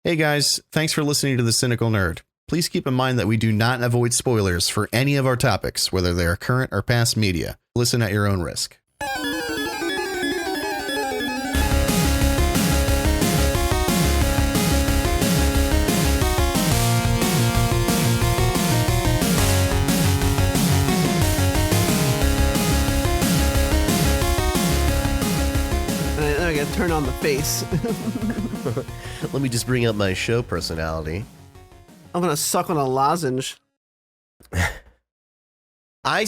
Hey guys, thanks for listening to The Cynical Nerd. Please keep in mind that we do not avoid spoilers for any of our topics, whether they are current or past media. Listen at your own risk. I gotta turn on the face. Let me just bring up my show personality. I'm gonna suck on a lozenge. I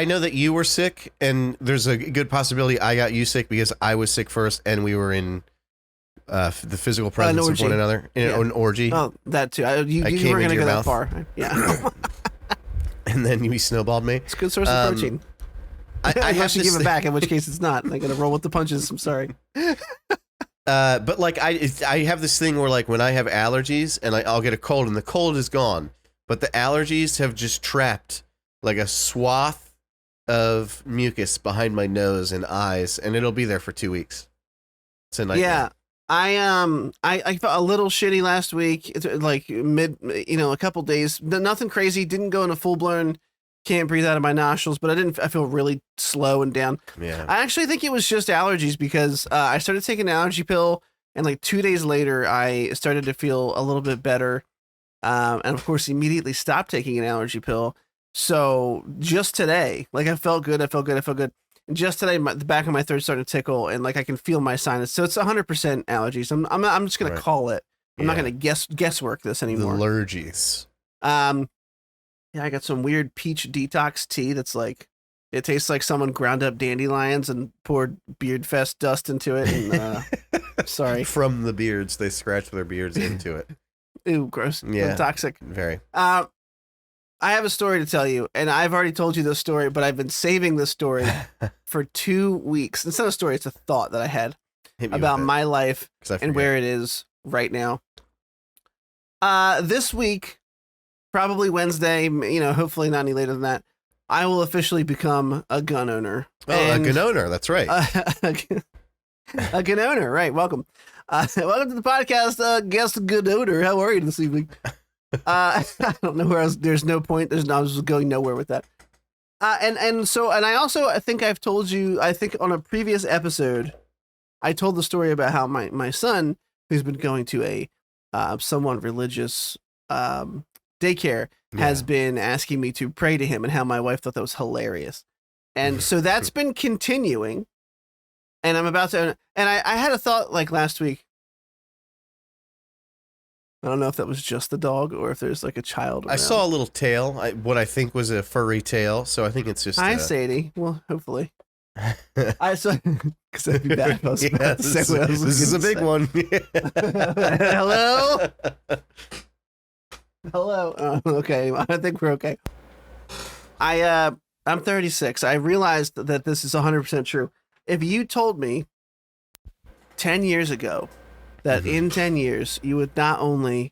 know that you were sick, and there's a good possibility I got you sick because I was sick first, and we were in the physical presence of one another in an orgy. Oh, that too. You weren't gonna go that far. Yeah. And then you snowballed me. It's a good source of protein. I have to give it back, in which case it's not. I gotta roll with the punches. I'm sorry. But like I have this thing where like when I have allergies and I'll get a cold and the cold is gone, but the allergies have just trapped like a swath of mucus behind my nose and eyes, and it'll be there for 2 weeks. It's a nightmare. Yeah, I felt a little shitty last week. It's like a couple days. Nothing crazy. Didn't go into full blown. Can't breathe out of my nostrils, but I feel really slow and down. Yeah. I actually think it was just allergies because I started taking an allergy pill, and like 2 days later, I started to feel a little bit better. And of course, immediately stopped taking an allergy pill. So just today, like I felt good. And just today, the back of my throat started to tickle, and like I can feel my sinus. So it's 100% allergies. I'm just gonna call it. I'm not gonna guesswork this anymore. The allergies. Yeah, I got some weird peach detox tea that's like, it tastes like someone ground up dandelions and poured Beard Fest dust into it. And sorry. From the beards, they scratch their beards into it. Ooh, gross. Yeah. Toxic. Very. I have a story to tell you, and I've already told you this story, but I've been saving this story for 2 weeks. It's not a story, it's a thought that I had about my life and where it is right now. This week, probably Wednesday, hopefully not any later than that, I will officially become a gun owner. Oh, a gun owner, that's right. A gun owner, right. Welcome. Welcome to the podcast, Guest Gun Owner. How are you this evening? I don't know where else. There's no point. I was going nowhere with that. And I think I've told you, I think on a previous episode, I told the story about how my son, who's been going to a somewhat religious daycare, has been asking me to pray to him, and how my wife thought that was hilarious. And so that's been continuing, and I'm about to, and I had a thought like last week. I don't know if that was just the dog or if there's like a child around. I saw a little tail, what I think was a furry tail, so I think it's just Hi, Sadie. Well, hopefully. I saw, because that'd be bad if I was about to say what I was this is a big one. Hello? Hello. Okay, I think we're okay. I'm 36. I realized that this is 100% true. If you told me 10 years ago that in 10 years you would not only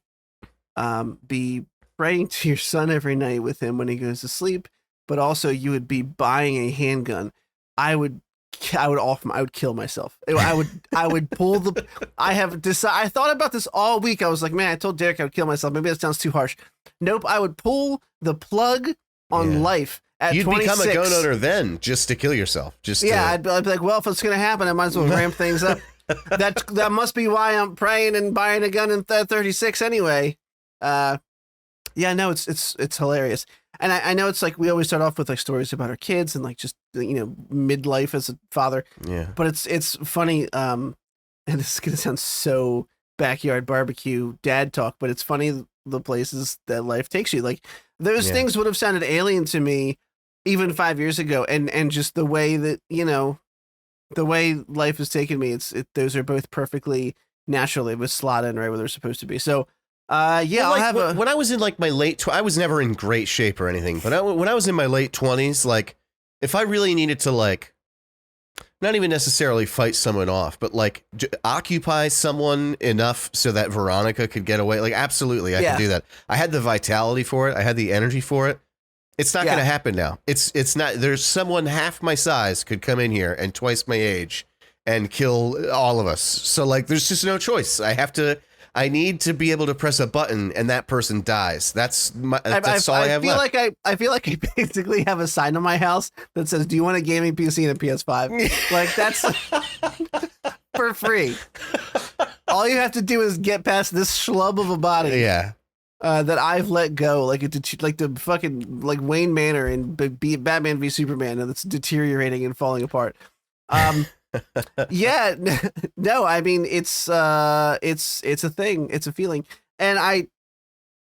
be praying to your son every night with him when he goes to sleep, but also you would be buying a handgun, I would kill myself. I would pull the. I thought about this all week. I was like, man, I told Derek I would kill myself. Maybe that sounds too harsh. Nope. I would pull the plug on life at You'd 26. become a gun owner then, just to kill yourself. I'd be like, well, if it's gonna happen, I might as well ramp things up. That must be why I'm praying and buying a gun in 36 anyway. Yeah, no, it's hilarious. And I know it's like we always start off with like stories about our kids and like just midlife as a father. Yeah. But it's funny. And this is gonna sound so backyard barbecue dad talk, but it's funny the places that life takes you. Like those things would have sounded alien to me even 5 years ago, and just the way that the way life has taken me. Those are both perfectly natural. They would slot in right where they're supposed to be. So. When I was in like my late, I was never in great shape or anything, but when I was in my late 20s, like if I really needed to like, not even necessarily fight someone off, but like occupy someone enough so that Veronica could get away, like absolutely, I could do that. I had the vitality for it. I had the energy for it. It's not going to happen now. It's not. There's someone half my size could come in here and twice my age and kill all of us. So like, there's just no choice. I need to be able to press a button and that person dies. That's all I have left. I feel like I basically have a sign on my house that says, "Do you want a gaming PC and a PS5?" Like that's for free. All you have to do is get past this schlub of a body. Yeah. That I've let go, like the fucking like Wayne Manor in Batman v Superman, and it's deteriorating and falling apart. Yeah, no, I mean it's a thing, it's a feeling, and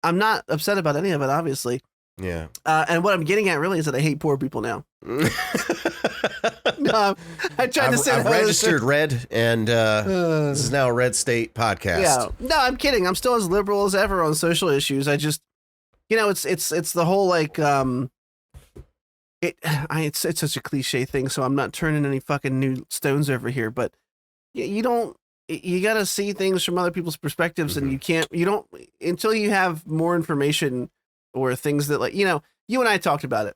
I'm not upset about any of it, obviously. Yeah. And what I'm getting at really is that I hate poor people now. No, I tried to say I've registered red, and this is now a red state podcast. Yeah, no, I'm kidding. I'm still as liberal as ever on social issues. I just, it's the whole like it's such a cliche thing. So I'm not turning any fucking new stones over here. But you got to see things from other people's perspectives, and you don't until you have more information or things that you and I talked about it,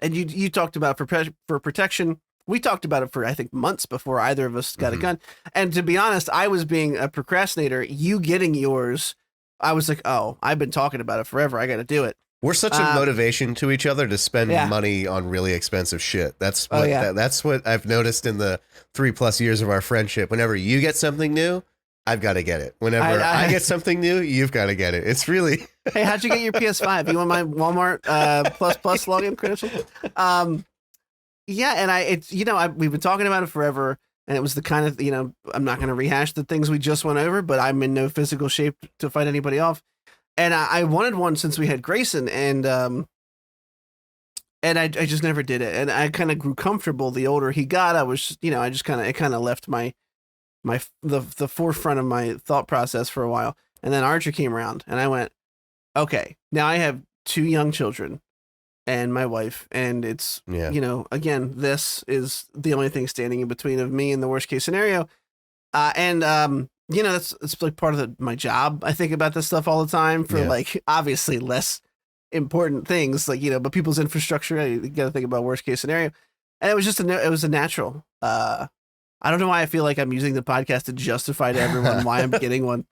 and you talked about for protection. We talked about it for, I think, months before either of us got a gun. And to be honest, I was being a procrastinator. You getting yours, I was like, oh, I've been talking about it forever. I got to do it. We're such a motivation to each other to spend money on really expensive shit. That's what that's what I've noticed in the 3+ years of our friendship. Whenever you get something new, I've got to get it. Whenever I get something new, you've got to get it. It's really. Hey, how'd you get your PS5? You want my Walmart plus login credential? Yeah, and we've been talking about it forever, and it was the kind of, I'm not going to rehash the things we just went over, but I'm in no physical shape to fight anybody off. And I wanted one since we had Grayson, and I just never did it. And I kind of grew comfortable the older he got. I was, it kind of left the forefront of my thought process for a while. And then Archer came around, and I went, okay, now I have 2 young children and my wife, and it's, again, this is the only thing standing in between of me and the worst case scenario. That's like part of my job. I think about this stuff all the time for like obviously less important things, like, but people's infrastructure, you got to think about worst case scenario. And it was just it was a natural. I don't know why I feel like I'm using the podcast to justify to everyone why I'm getting one.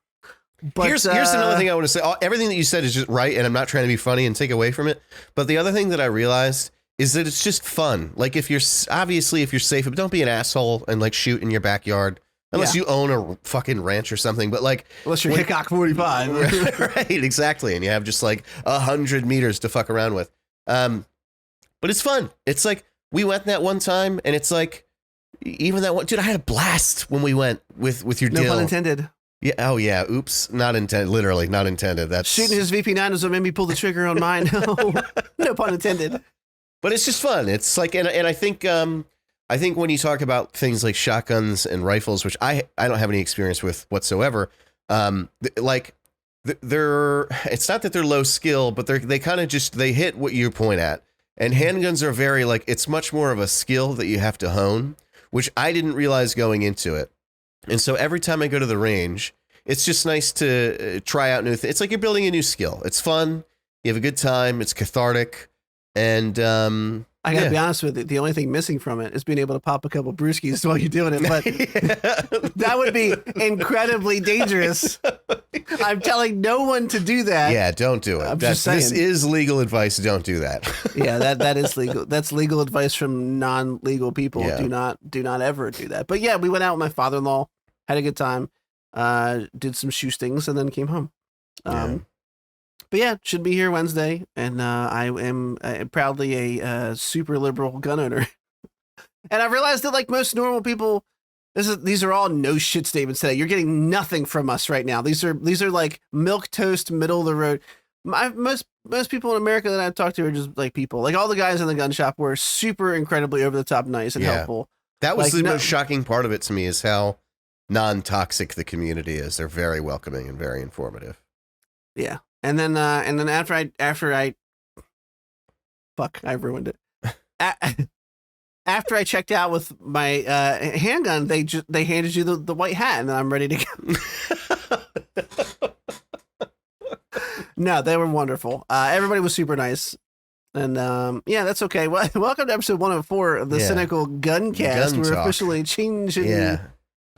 But here's another thing I want to say. Everything that you said is just right, and I'm not trying to be funny and take away from it. But the other thing that I realized is that it's just fun. Like if you're safe, but don't be an asshole and like shoot in your backyard unless you own a fucking ranch or something. But like unless you're Hickok 45, right? Exactly, and you have just like 100 meters to fuck around with. But it's fun. It's like we went that one time, and it's like even that one, dude. I had a blast when we went with your deal. No pun intended. Yeah. Oh, yeah. Oops. Not intended. Literally not intended. That's shooting his VP9 is what made me pull the trigger on mine. No pun intended. But it's just fun. It's like, and I think when you talk about things like shotguns and rifles, which I don't have any experience with whatsoever. Like it's not that they're low skill, but they kind of they hit what you point at. And handguns are very like, it's much more of a skill that you have to hone, which I didn't realize going into it. And so every time I go to the range, it's just nice to try out new things. It's like you're building a new skill. It's fun. You have a good time. It's cathartic. And I gotta be honest with you, the only thing missing from it is being able to pop a couple brewskis while you're doing it. But that would be incredibly dangerous. I'm telling no one to do that. Yeah, don't do it. This is legal advice. Don't do that. Yeah, that is legal. That's legal advice from non-legal people. Yeah. Do not ever do that. But yeah, we went out with my father-in-law, had a good time, did some shootings, and then came home. But yeah, should be here Wednesday, and I am proudly a super liberal gun owner. And I realized that, like most normal people, these are all no shit statements today. You're getting nothing from us right now. These are like milk toast, middle of the road. Most people in America that I've talked to are just like people. Like all the guys in the gun shop were super incredibly over the top nice and helpful. That was the most shocking part of it to me, is how non-toxic the community is. They're very welcoming and very informative. Yeah. And then after I ruined it. After I checked out with my handgun, they handed you the white hat, and then I'm ready to go. No, they were wonderful. Everybody was super nice, and that's okay. Well, welcome to episode 104 of the Cynical Guncast. We're officially changing. Yeah,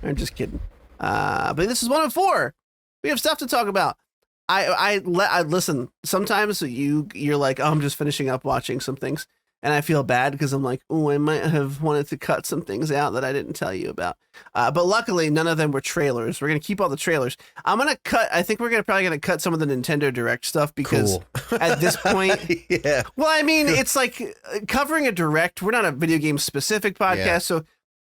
I'm just kidding. But this is 104. We have stuff to talk about. I listen. Sometimes you're like, oh, I'm just finishing up watching some things, and I feel bad because I'm like, oh, I might have wanted to cut some things out that I didn't tell you about. But luckily, none of them were trailers. We're gonna keep all the trailers. I'm gonna cut. I think we're probably gonna cut some of the Nintendo Direct stuff because at this point, yeah. Well, I mean, it's like covering a Direct. We're not a video game specific podcast, so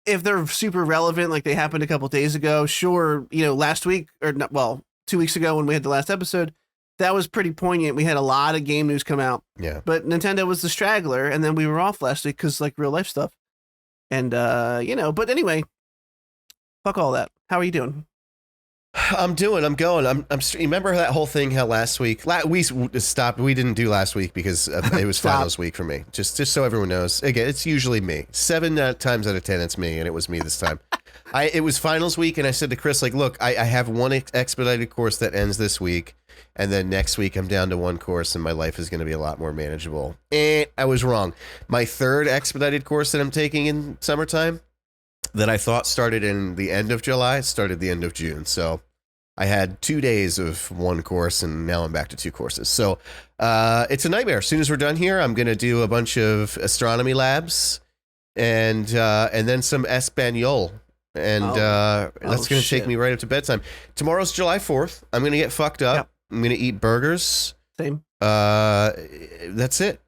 if they're super relevant, like they happened a couple days ago, sure. Last week or not, 2 weeks ago when we had the last episode, that was pretty poignant. We had a lot of game news come out. Yeah. But Nintendo was the straggler, and then we were off last week because like real life stuff. And but anyway, fuck all that. How are you doing? I'm going. Remember that whole thing how last week we stopped. We didn't do last week because it was finals week for me. Just so everyone knows. Again, it's usually me. 7 times out of 10, it's me, and it was me this time. It was finals week, and I said to Chris, like, look, I have one expedited course that ends this week, and then next week I'm down to one course, and my life is going to be a lot more manageable. I was wrong. My third expedited course that I'm taking in summertime that I thought started in the end of July started the end of June. So I had 2 days of one course, and now I'm back to 2 courses. So it's a nightmare. As soon as we're done here, I'm going to do a bunch of astronomy labs and then some Espanol. And that's going to take me right up to bedtime. Tomorrow's July 4th. I'm going to get fucked up. Yep. I'm going to eat burgers. Same. That's it.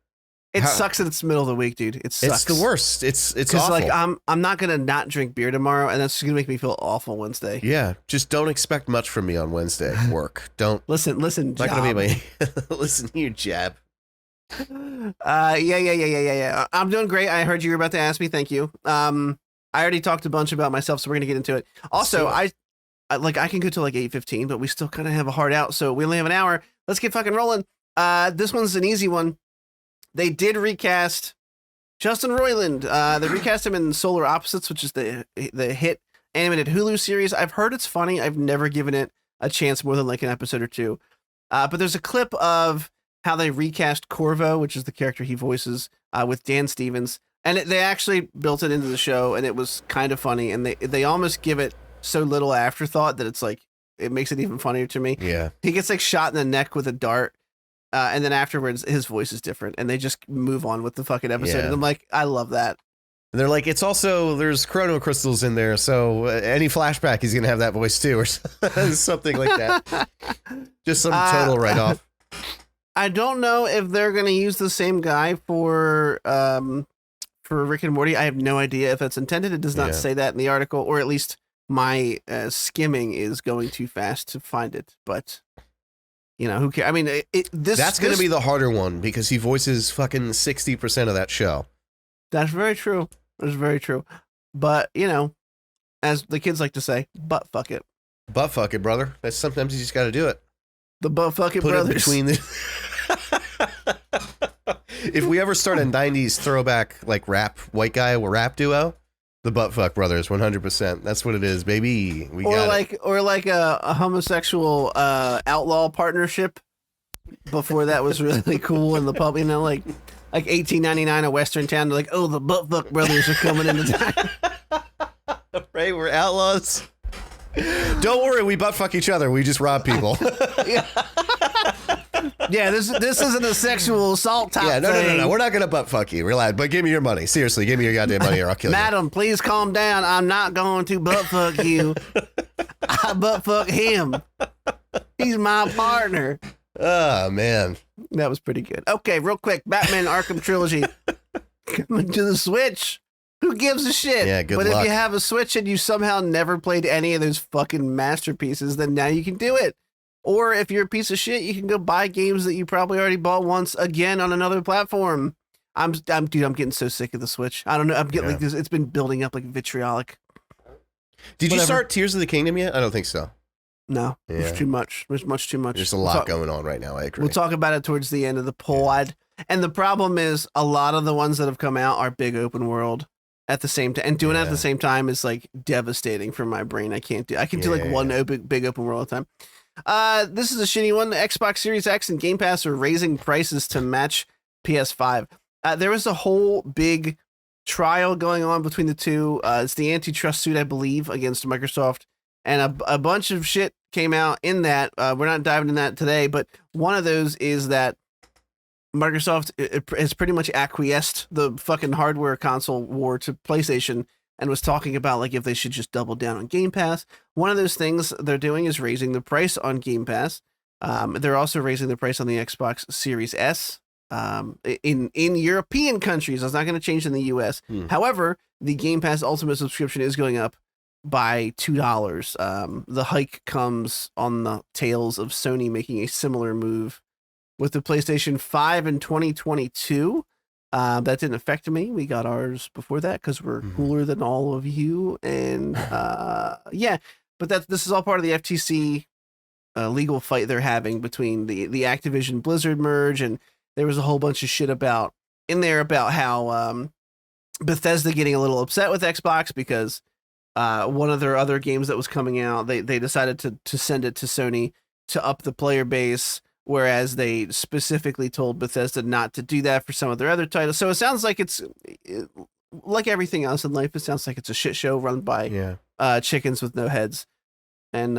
It sucks that it's the middle of the week, dude. It sucks. It's the worst. It's awful. Like I'm not going to not drink beer tomorrow, and that's just going to make me feel awful Wednesday. Yeah. Just don't expect much from me on Wednesday. Work. Don't. Listen. Not going to be my. Listen, you jab. Yeah. I'm doing great. I heard you were about to ask me. Thank you. I already talked a bunch about myself, so we're gonna get into it. Also, I can go to like 8:15, but we still kind of have a hard out, so we only have an hour. Let's get fucking rolling. This one's an easy one. They did recast Justin Roiland. They recast him in Solar Opposites, which is the hit animated Hulu series. I've heard it's funny. I've never given it a chance more than like an episode or two. But there's a clip of how they recast Corvo, which is the character he voices, with Dan Stevens. And they actually built it into the show, and it was kind of funny. And they almost give it so little afterthought that it's like, it makes it even funnier to me. Yeah. He gets like shot in the neck with a dart. And then afterwards, his voice is different, and they just move on with the fucking episode. Yeah. And I'm like, I love that. And they're like, it's also, there's chrono crystals in there, so any flashback, he's going to have that voice too, or something like that. Just some total write-off. I don't know if they're going to use the same guy for Rick and Morty. I have no idea if that's intended. It does not say that in the article, or at least my skimming is going too fast to find it. But, who cares? I mean, that's going to be the harder one because he voices fucking 60% of that show. That's very true. That's very true. But, as the kids like to say, butt fuck it. Butt fuck it, brother. Sometimes you just got to do it. The butt fuck it brothers. It between the... If we ever start a 90s throwback like rap duo, the Buttfuck Brothers, 100%. That's what it is, baby. Or like a homosexual outlaw partnership before that was really cool in the pub, like 1899, a western town. They're like, oh, the Buttfuck Brothers are coming into town. Right, we're outlaws. Don't worry, we buttfuck each other. We just rob people. Yeah, this isn't a sexual assault type thing. No. We're not going to butt fuck you. Relax. But give me your money. Seriously, give me your goddamn money or I'll kill you. Madam, please calm down. I'm not going to butt fuck you. I butt fuck him. He's my partner. Oh, man. That was pretty good. Okay, real quick. Batman Arkham Trilogy coming to the Switch. Who gives a shit? Yeah, good luck. But if you have a Switch and you somehow never played any of those fucking masterpieces, then now you can do it. Or if you're a piece of shit, you can go buy games that you probably already bought once again on another platform. I'm getting so sick of the Switch. I don't know. I'm getting like this. It's been building up like vitriolic. Did you start Tears of the Kingdom yet? I don't think so. No, it's too much. There's much too much. There's a lot going on right now. I agree. We'll talk about it towards the end of the poll. And the problem is a lot of the ones that have come out are big open world at the same time, and doing it at the same time is like devastating for my brain. I can do like one big open world at a time. This is a shitty one. The Xbox Series X and Game Pass are raising prices to match PS5. There was a whole big trial going on between the two. It's the antitrust suit, I believe, against Microsoft and a bunch of shit came out in that. We're not diving in that today, but one of those is that Microsoft has pretty much acquiesced the fucking hardware console war to PlayStation and was talking about like if they should just double down on Game Pass. One of those things they're doing is raising the price on Game Pass. They're also raising the price on the Xbox Series S in European countries. It's not going to change in the US. However, the Game Pass Ultimate subscription is going up by $2. The hike comes on the tails of Sony making a similar move with the PlayStation 5 in 2022. That didn't affect me. We got ours before that because we're cooler than all of you. And yeah, but this is all part of the FTC legal fight they're having between the Activision Blizzard merge, and there was a whole bunch of shit about how Bethesda getting a little upset with Xbox because one of their other games that was coming out, they decided to send it to Sony to up the player base, whereas they specifically told Bethesda not to do that for some of their other titles. So it sounds like it's like everything else in life. It sounds like it's a shit show run by chickens with no heads. And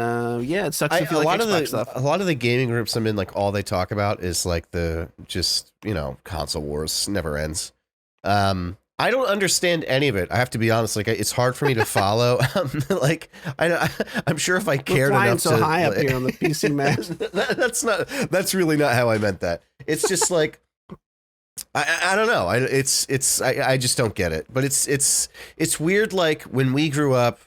yeah, it sucks. A lot of the gaming groups I'm in, like all they talk about is like the just console wars never ends. I don't understand any of it. I have to be honest. Like it's hard for me to follow. Like I'm sure if I cared enough so high up here on the PC map. That's really not how I meant that. It's just like I don't know. I just don't get it. But it's weird. Like when we grew up,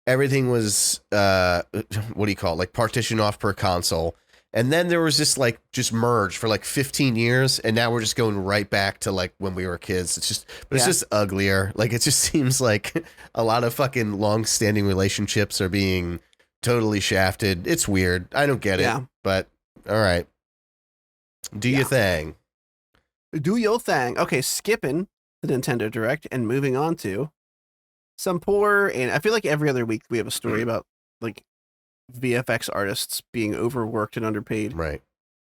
everything was what do you call it? Like partition off per console. And then there was this like just merge for like 15 years. And now we're just going right back to like when we were kids. It's just uglier. Like it just seems like a lot of fucking long standing relationships are being totally shafted. It's weird. I don't get it, but all right. Do your thing. Do your thing. Okay. Skipping the Nintendo Direct and moving on to some poor, and I feel like every other week we have a story about like VFX artists being overworked and underpaid. Right.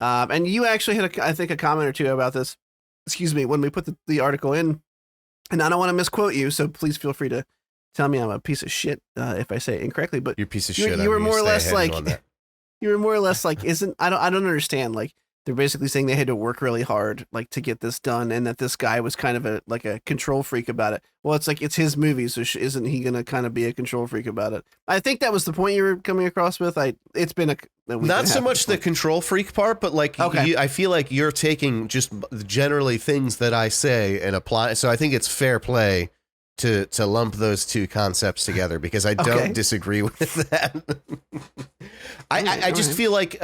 And you actually had, I think, a comment or two about this, excuse me, when we put the article in, and I don't want to misquote you, so please feel free to tell me I'm a piece of shit if I say it incorrectly, but you're a piece of shit. You were more or less like, I don't understand. Like, they're basically saying they had to work really hard, like, to get this done, and that this guy was kind of a control freak about it. Well, it's like, it's his movie, so isn't he going to kind of be a control freak about it? I think that was the point you were coming across with. It's been a week not so much the control freak part, but like, I feel like you're taking just generally things that I say and apply. So I think it's fair play to lump those two concepts together because I don't disagree with that. I just feel like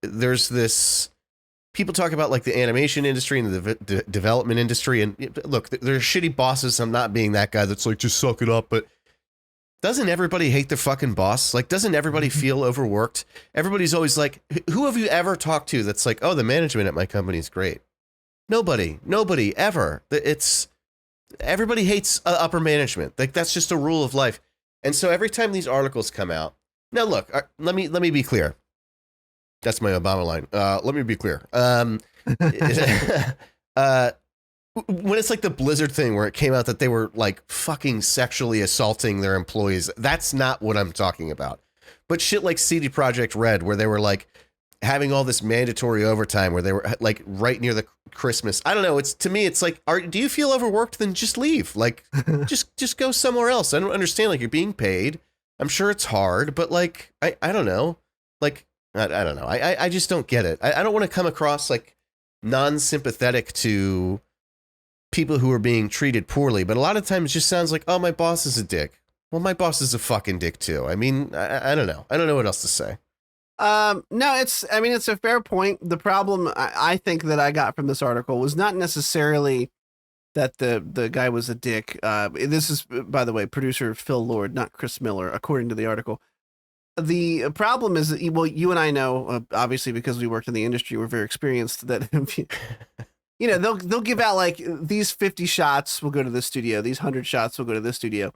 there's this, people talk about like the animation industry and the development industry, and look, there's shitty bosses. I'm not being that guy that's like, just suck it up, but doesn't everybody hate their fucking boss? Like, doesn't everybody feel overworked? Everybody's always like, who have you ever talked to that's like, oh, the management at my company is great? Nobody ever. Everybody hates upper management. Like, that's just a rule of life. And so every time these articles come out, now look, let me be clear. That's my Obama line. Let me be clear. When it's like the Blizzard thing where it came out that they were like fucking sexually assaulting their employees, that's not what I'm talking about. But shit like CD Projekt Red, where they were like having all this mandatory overtime, where they were like right near the Christmas. I don't know. It's, to me, it's like, do you feel overworked? Then just leave. Like, just go somewhere else. I don't understand. Like, you're being paid. I'm sure it's hard, but like, I don't know. Like, I don't know. I just don't get it. I don't want to come across like non-sympathetic to people who are being treated poorly, but a lot of times it just sounds like, oh, my boss is a dick. Well, my boss is a fucking dick too. I mean, I don't know. I don't know what else to say. No, it's a fair point. The problem I think that I got from this article was not necessarily that the guy was a dick. This is, by the way, producer Phil Lord, not Chris Miller, according to the article. The problem is that, well, you and I know, obviously, because we worked in the industry, we're very experienced, that they'll give out like these 50 shots will go to this studio, these 100 shots will go to this studio,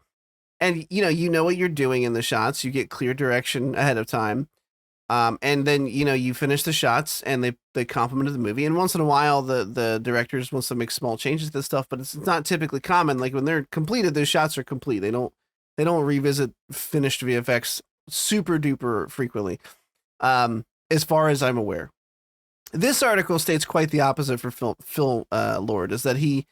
and you know what you're doing in the shots. You get clear direction ahead of time. And then, you finish the shots and they complimented the movie. And once in a while, the directors wants to make small changes to this stuff, but it's not typically common. Like when they're completed, those shots are complete. They don't They don't revisit finished VFX super duper frequently, as far as I'm aware. This article states quite the opposite for Phil Lord, is that he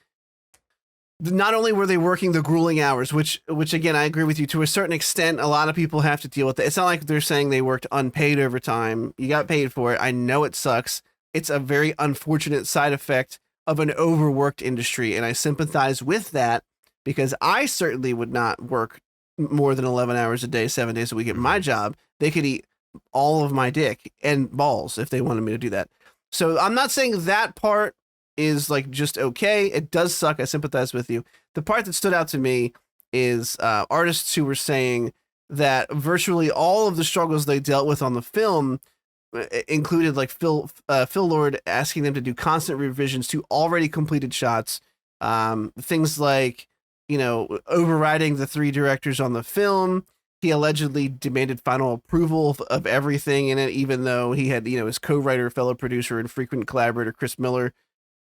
not only were they working the grueling hours, which again, I agree with you to a certain extent. A lot of people have to deal with it. It's not like they're saying they worked unpaid overtime. You got paid for it. I know it sucks. It's a very unfortunate side effect of an overworked industry, and I sympathize with that because I certainly would not work more than 11 hours a day, 7 days a week at my job. They could eat all of my dick and balls if they wanted me to do that. So I'm not saying that part is like just okay. It does suck. I sympathize with you. The part that stood out to me is artists who were saying that virtually all of the struggles they dealt with on the film included like Phil Lord asking them to do constant revisions to already completed shots. Things like, overriding the 3 directors on the film. He allegedly demanded final approval of everything in it, even though he had, his co-writer, fellow producer, and frequent collaborator, Chris Miller,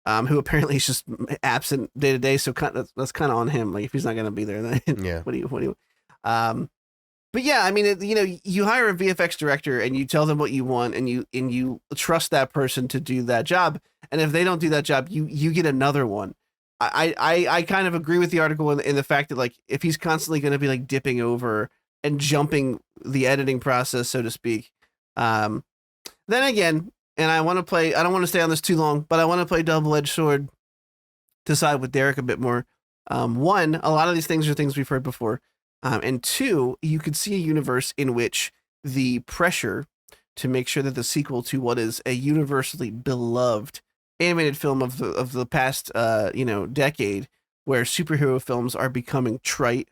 who apparently is just absent day to day. So that's kind of on him. Like if he's not going to be there, then yeah. What do you? But yeah, I mean, you hire a VFX director and you tell them what you want, and you trust that person to do that job. And if they don't do that job, you get another one. I kind of agree with the article in the fact that like if he's constantly going to be like dipping over and jumping the editing process, so to speak, then again. And I don't want to stay on this too long, but I want to play double-edged sword to side with Derek a bit more. 1, a lot of these things are things we've heard before. And 2, you could see a universe in which the pressure to make sure that the sequel to what is a universally beloved animated film of the past, decade, where superhero films are becoming trite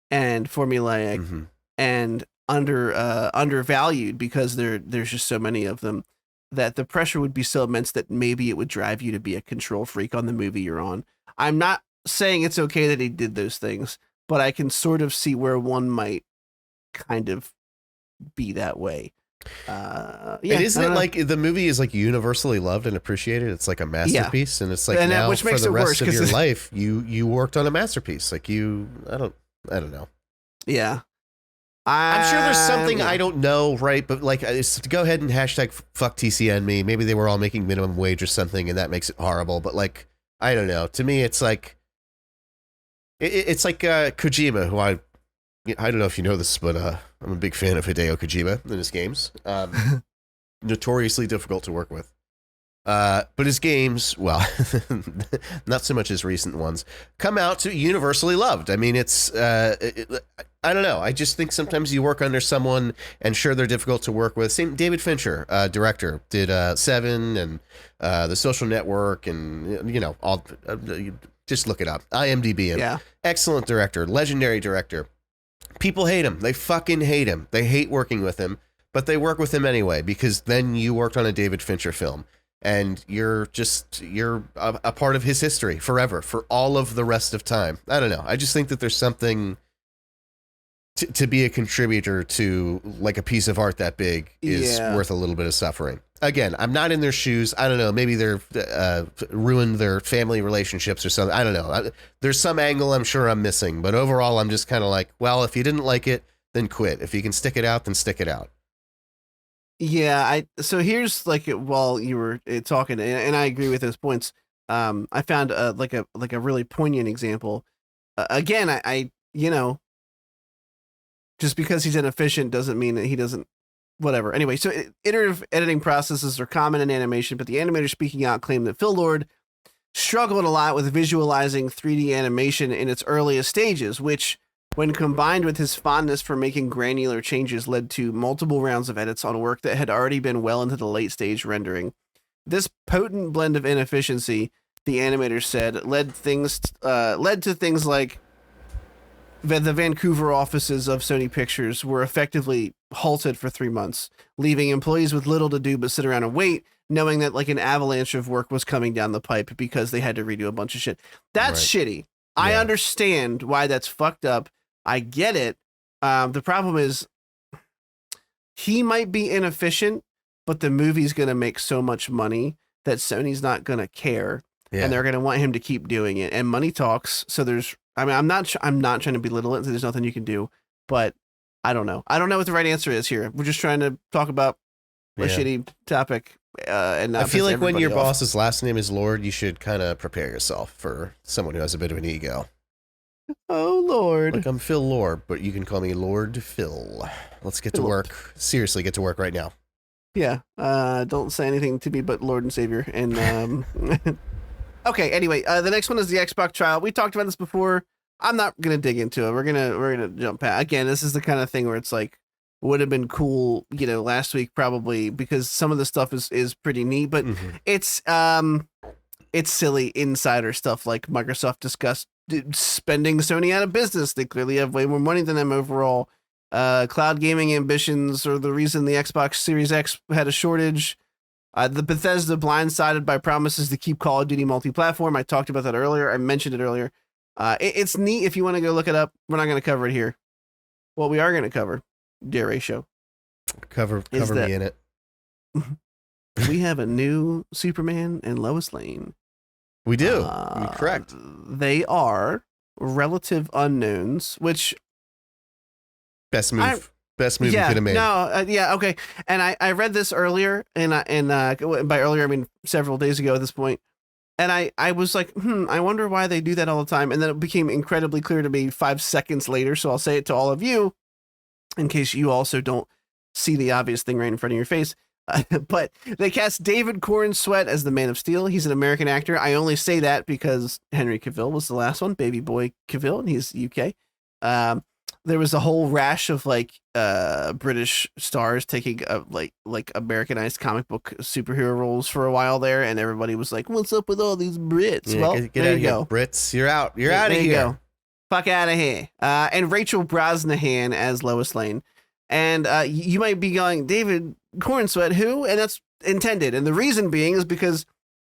and formulaic and undervalued because there's just so many of them, that the pressure would be so immense that maybe it would drive you to be a control freak on the movie you're on. I'm not saying it's okay that he did those things, but I can sort of see where one might kind of be that way. Isn't it like the movie is like universally loved and appreciated? It's like a masterpiece, and it's like now which for makes the it rest worse, of your life, you worked on a masterpiece. Like I don't know. Yeah. I'm sure there's something I don't know, right? But like, go ahead and hashtag fuck TCN me. Maybe they were all making minimum wage or something, and that makes it horrible. But like, I don't know. To me, it's like Kojima, who I don't know if you know this, but I'm a big fan of Hideo Kojima and his games. Notoriously difficult to work with. But his games, well, not so much his recent ones, come out to universally loved. I mean, I don't know. I just think sometimes you work under someone, and sure, they're difficult to work with. Same David Fincher, director, did Seven and The Social Network, and all. Just look it up. IMDb him. Yeah. Excellent director, legendary director. People hate him. They fucking hate him. They hate working with him, but they work with him anyway because then you worked on a David Fincher film. And you're a part of his history forever, for all of the rest of time. I don't know. I just think that there's something to be a contributor to like a piece of art that big is worth a little bit of suffering. Again, I'm not in their shoes. I don't know. Maybe they're ruined their family relationships or something. I don't know. There's some angle I'm sure I'm missing. But overall, I'm just kind of like, well, if you didn't like it, then quit. If you can stick it out, then stick it out. Yeah, so here's like while you were talking, and I agree with those points. I found like a really poignant example. Again, I just because he's inefficient doesn't mean that he doesn't. Whatever. Anyway, so iterative editing processes are common in animation, but the animator speaking out claimed that Phil Lord struggled a lot with visualizing 3D animation in its earliest stages, which, when combined with his fondness for making granular changes, led to multiple rounds of edits on work that had already been well into the late stage rendering. This potent blend of inefficiency, the animator said, led to things like the Vancouver offices of Sony Pictures were effectively halted for 3 months, leaving employees with little to do but sit around and wait, knowing that like an avalanche of work was coming down the pipe because they had to redo a bunch of shit. That's shitty. Yeah. I understand why that's fucked up. I get it. The problem is he might be inefficient, but the movie's going to make so much money that Sony's not going to care. Yeah. and they're going to want him to keep doing it. And money talks. So I'm not trying to belittle it. There's nothing you can do, but I don't know. I don't know what the right answer is here. We're just trying to talk about a shitty topic. And I feel like when your boss's last name is Lord, you should kind of prepare yourself for someone who has a bit of an ego. Oh, Lord. Like, I'm Phil Lord, but you can call me Lord Phil. Let's get to work. Seriously, get to work right now. Yeah. Don't say anything to me but Lord and Savior. And okay. Anyway, the next one is the Xbox trial. We talked about this before. I'm not gonna dig into it. We're gonna jump past. Again, this is the kind of thing where it's like would have been cool, last week probably because some of the stuff is pretty neat, but it's silly insider stuff like Microsoft discussed spending Sony out of business. They clearly have way more money than them overall. Cloud gaming ambitions are the reason the Xbox Series X had a shortage. The Bethesda blindsided by promises to keep Call of Duty multi-platform. I talked about that earlier. I mentioned it earlier. It's neat if you want to go look it up. We're not going to cover it here. What we are going to cover, dear Ratio. Cover me in it. We have a new Superman and Lois Lane. We do. Correct. They are relative unknowns, which best movie you could have made. No, okay. And I read this earlier, and by earlier I mean several days ago at this point, and I was like, I wonder why they do that all the time, and then it became incredibly clear to me 5 seconds later. So I'll say it to all of you, in case you also don't see the obvious thing right in front of your face. But they cast David Corn Sweat as the Man of Steel. He's an American actor. I only say that because Henry Cavill was the last one, baby boy Cavill, and he's UK. There was a whole rash of British stars taking like Americanized comic book superhero roles for a while there, and everybody was like, "What's up with all these Brits?" Yeah, well, get there out you of here, go. Brits. You're out. You're out of here. Go. Fuck out of here. And Rachel Brosnahan as Lois Lane. And you might be going, David Cornsweat, who? And that's intended. And the reason being is because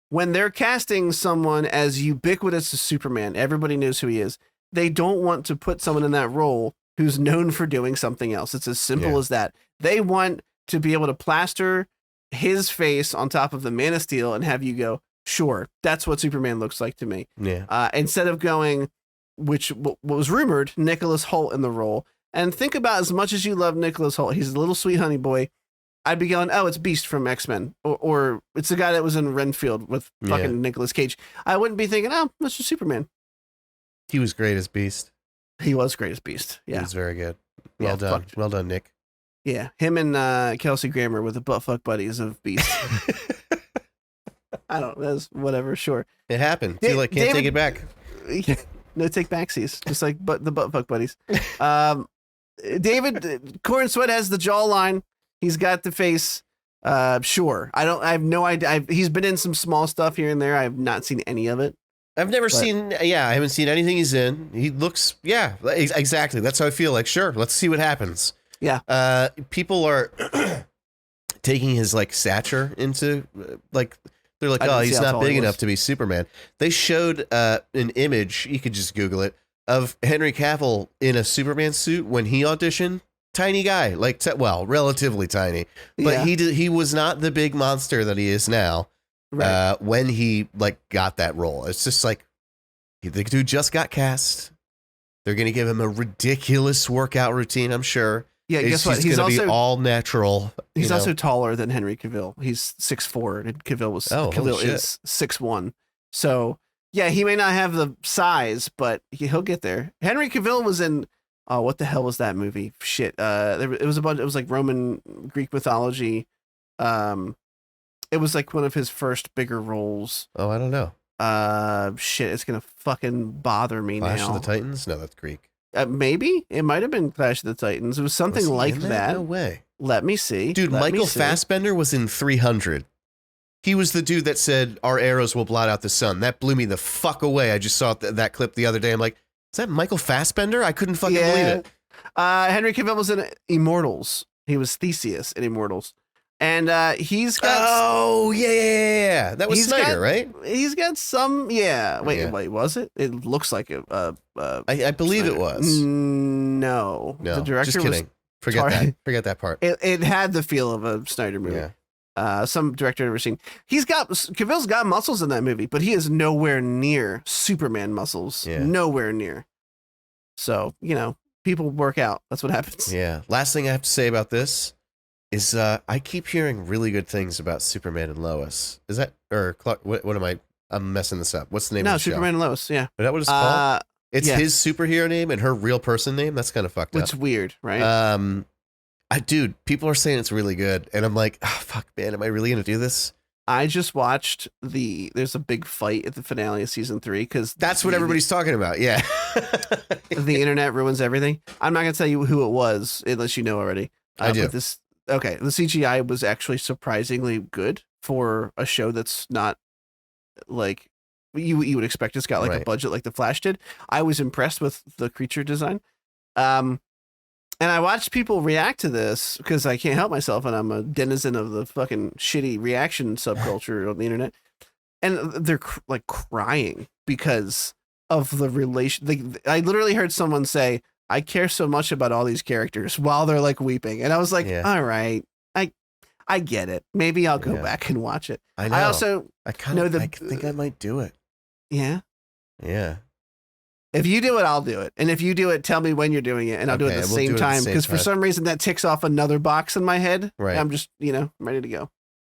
when they're casting someone as ubiquitous as Superman, everybody knows who he is. They don't want to put someone in that role who's known for doing something else. It's as simple as that. They want to be able to plaster his face on top of the Man of Steel and have you go, sure, that's what Superman looks like to me. Yeah. Instead of going, what was rumored, Nicholas Hoult in the role. And think about as much as you love Nicholas Hoult, he's a little sweet honey boy. I'd be going, oh, it's Beast from X-Men, or it's the guy that was in Renfield with fucking Nicolas Cage. I wouldn't be thinking, oh, that's just Superman. He was great as Beast. He was great as Beast. Yeah, he was very good. Well done. Well done, Nick. Yeah, him and Kelsey Grammer were the buttfuck buddies of Beast. I don't know. That's whatever. Sure, it happened. Feel like can't take it back. No take backsies, just like the buttfuck buddies. David Cornsweat has the jawline. He's got the face. Sure. I have no idea. He's been in some small stuff here and there. I have not seen any of it. I haven't seen anything he's in. He looks, exactly. That's how I feel. Like, sure, let's see what happens. Yeah. People are taking his stature into they're like, oh, he's not big enough to be Superman. They showed an image, you could just Google it, of Henry Cavill in a Superman suit when he auditioned. Tiny guy, relatively tiny, but he was not the big monster that he is now. Right. When he got that role, it's just the dude just got cast. They're gonna give him a ridiculous workout routine, I'm sure. Yeah, guess what? He's gonna be all natural. He's also taller than Henry Cavill. He's 6'4", and Cavill is 6'1". So yeah, he may not have the size, but he'll get there. Henry Cavill was in. Oh, what the hell was that movie? Shit. It was like Roman Greek mythology. It was like one of his first bigger roles. Oh, I don't know. Shit, it's gonna fucking bother me Clash now. Clash of the Titans? No, that's Greek. Maybe it might have been Clash of the Titans. It was something like that. No way. Let me see. Dude, Michael Fassbender was in 300. He was the dude that said our arrows will blot out the sun. That blew me the fuck away. I just saw that clip the other day. I'm like, is that Michael Fassbender? I couldn't fucking believe it. Henry Cavill was in Immortals. He was Theseus in Immortals. And he's got... Oh, yeah. That was Snyder, right? He's got some... Yeah. Wait, was it? It looks like it. I believe Snyder. It was. No. The director just kidding. Forget that part. It had the feel of a Snyder movie. some director I've ever seen. Cavill's got muscles in that movie, but he is nowhere near Superman muscles. Yeah. Nowhere near. So, people work out. That's what happens. Yeah. Last thing I have to say about this is I keep hearing really good things about Superman and Lois. Is that, or Clark, what am I? I'm messing this up. What's the name of the show? Superman and Lois, yeah. Is that what it's called? It's yeah. his superhero name and her real person name? That's kind of fucked up. It's weird, right? Dude, people are saying it's really good. And I'm like, oh, fuck, man, am I really going to do this? I just watched there's a big fight at the finale of season 3 because that's what everybody's talking about. Yeah. The internet ruins everything. I'm not going to tell you who it was unless you know already. I do. But the CGI was actually surprisingly good for a show that's not like you would expect. It's got like a budget like The Flash did. I was impressed with the creature design. And I watched people react to this because I can't help myself, and I'm a denizen of the fucking shitty reaction subculture on the internet. And they're like crying because of the relation. I literally heard someone say, "I care so much about all these characters," while they're like weeping, and I was like, "All right, I get it. Maybe I'll go back and watch it." I know. I think I might do it. Yeah. Yeah. If you do it, I'll do it. And if you do it, tell me when you're doing it, and I'll do it at the same time. Because for some reason, that ticks off another box in my head. Right. I'm just, ready to go.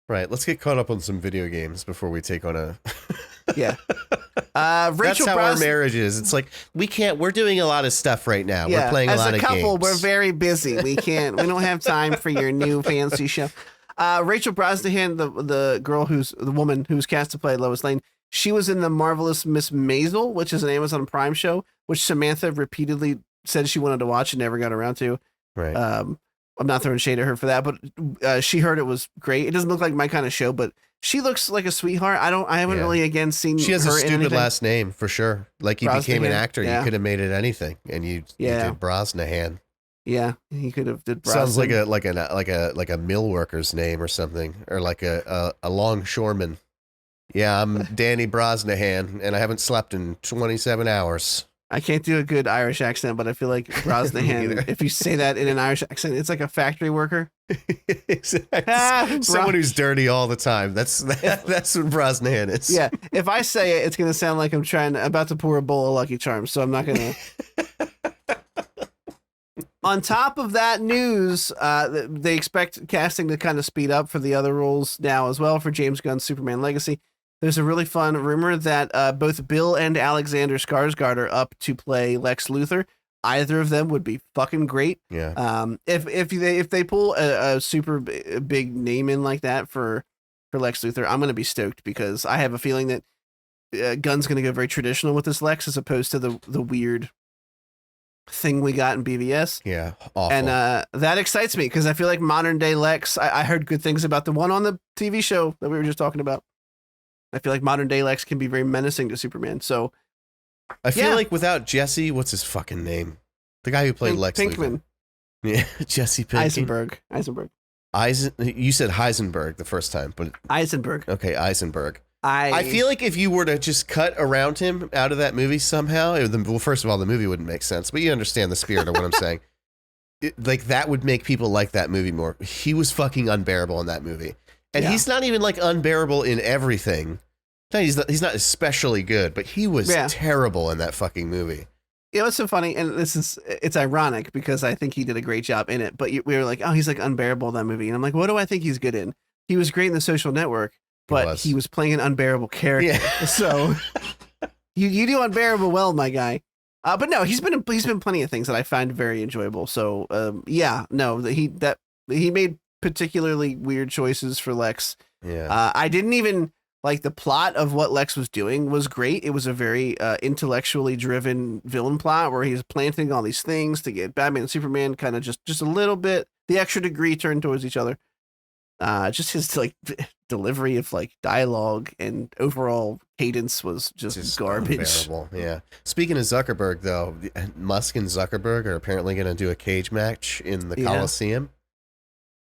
Right. Let's get caught up on some video games before we take on a. Yeah. That's how our marriage is. It's like we're doing a lot of stuff right now. Yeah. We're playing a lot of games. As a couple, we're very busy. We don't have time for your new fancy show. Rachel Brosnahan, the woman who's cast to play Lois Lane, she was in The Marvelous Miss Maisel, which is an Amazon Prime show, which Samantha repeatedly said she wanted to watch and never got around to. Right. I'm not throwing shade at her for that, but she heard it was great. It doesn't look like my kind of show, but she looks like a sweetheart. I haven't really seen she has her a stupid last name for sure. Like you became an actor, you could have made it anything, and you did Brosnahan. Yeah, he could have did. Brosnan. Sounds like a mill worker's name or something, or like a longshoreman. Yeah, I'm Danny Brosnahan, and I haven't slept in 27 hours. I can't do a good Irish accent, but I feel like Brosnahan, if you say that in an Irish accent, it's like a factory worker. Exactly. Someone who's dirty all the time. That's what Brosnahan is. Yeah, if I say it, it's going to sound like I'm about to pour a bowl of Lucky Charms, so I'm not going to. On top of that news, they expect casting to kind of speed up for the other roles now as well for James Gunn's Superman Legacy. There's a really fun rumor that both Bill and Alexander Skarsgård are up to play Lex Luthor. Either of them would be fucking great. Yeah. If they pull a super big name in like that for Lex Luthor, I'm gonna be stoked because I have a feeling that Gunn's gonna go very traditional with this Lex as opposed to the weird thing we got in BVS. Yeah, awful. And that excites me because I feel like modern day Lex. I heard good things about the one on the TV show that we were just talking about. I feel like modern day Lex can be very menacing to Superman. So I feel like without Jesse, what's his fucking name? The guy who played Lex Pinkman. Luthor. Yeah, Jesse Pinkman. Eisenberg. You said Heisenberg the first time, but Eisenberg. Okay, Eisenberg. I feel like if you were to just cut around him out of that movie somehow, well, first of all, the movie wouldn't make sense, but you understand the spirit of what I'm saying. That would make people like that movie more. He was fucking unbearable in that movie. And he's not even like unbearable in everything. He's not especially good, but he was terrible in that fucking movie. Yeah, what's so funny, and it's ironic because I think he did a great job in it, but we were like, oh, he's like unbearable in that movie. And I'm like, what do I think he's good in? He was great in The Social Network, but he was playing an unbearable character. Yeah. So you do unbearable well, my guy. But no, he's been plenty of things that I find very enjoyable. So he made particularly weird choices for Lex. Yeah. I didn't even like the plot of what Lex was doing was great. It was a very intellectually driven villain plot where he's planting all these things to get Batman and Superman kind of just a little bit the extra degree turned towards each other. Just his like delivery of like dialogue and overall cadence was just garbage. Unbearable. Yeah. Speaking of Zuckerberg, though, Musk and Zuckerberg are apparently going to do a cage match in the Coliseum.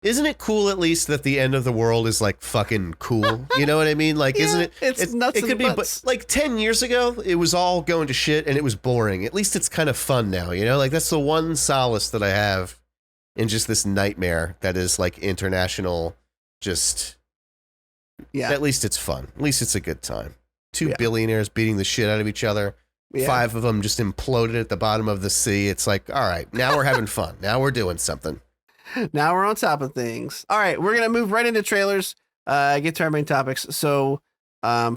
Isn't it cool at least that the end of the world is like fucking cool? You know what I mean? Like, isn't it? It's nuts. It could be, but like 10 years ago, it was all going to shit and it was boring. At least it's kind of fun now, you know? Like, that's the one solace that I have in just this nightmare that is like international just Yeah. at least it's fun. At least it's a good time. Two Yeah. billionaires beating the shit out of each other. Yeah. 5 of them just imploded at the bottom of the sea. It's like, all right, now we're having fun. Now we're doing something. Now we're on top of things. All right, we're gonna move right into trailers. Get to our main topics. So,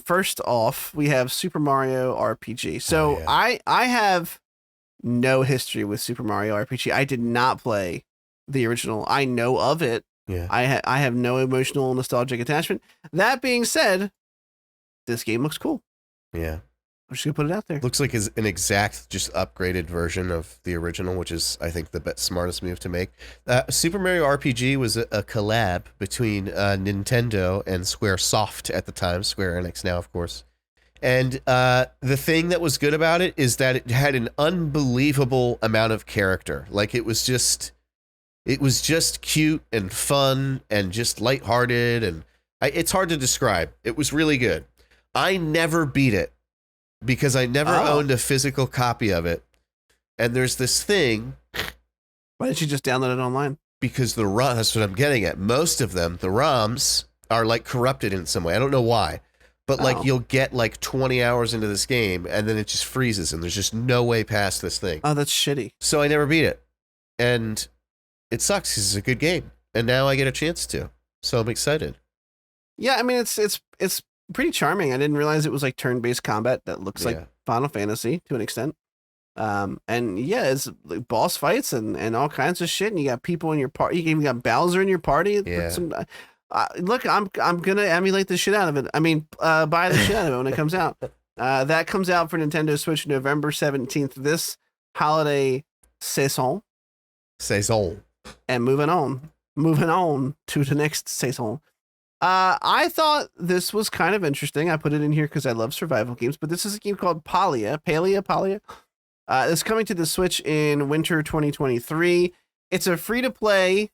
first off, we have Super Mario RPG. So I have no history with Super Mario RPG. I did not play the original. I know of it. Yeah. I have no emotional nostalgic attachment. That being said, this game looks cool. Yeah. I'm just gonna put it out there. Looks like an exact, just upgraded version of the original, which is, I think, the smartest move to make. Super Mario RPG was a collab between Nintendo and Square Soft at the time, Square Enix now, of course. And the thing that was good about it is that it had an unbelievable amount of character. Like, it was just cute and fun and just lighthearted, and it's hard to describe. It was really good. I never beat it, because I never owned a physical copy of it. And there's this thing. Why didn't you just download it online? Because that's what I'm getting at. Most of them, the ROMs, are like corrupted in some way. I don't know why. But like you'll get like 20 hours into this game and then it just freezes and there's just no way past this thing. Oh, that's shitty. So I never beat it. And it sucks because it's a good game. And now I get a chance to. So I'm excited. Yeah, I mean, it's pretty charming. I didn't realize it was like turn-based combat that looks like Final Fantasy to an extent. And yeah, it's like boss fights and all kinds of shit. And you got people in your party. You even got Bowser in your party. Yeah. Look, I'm gonna emulate the shit out of it. I mean, buy the shit out of it when it comes out. That comes out for Nintendo Switch November 17th. This holiday saison. And moving on to the next saison. I thought this was kind of interesting. I put it in here because I love survival games, but this is a game called Palia. It's coming to the Switch in winter 2023. It's a free-to-play,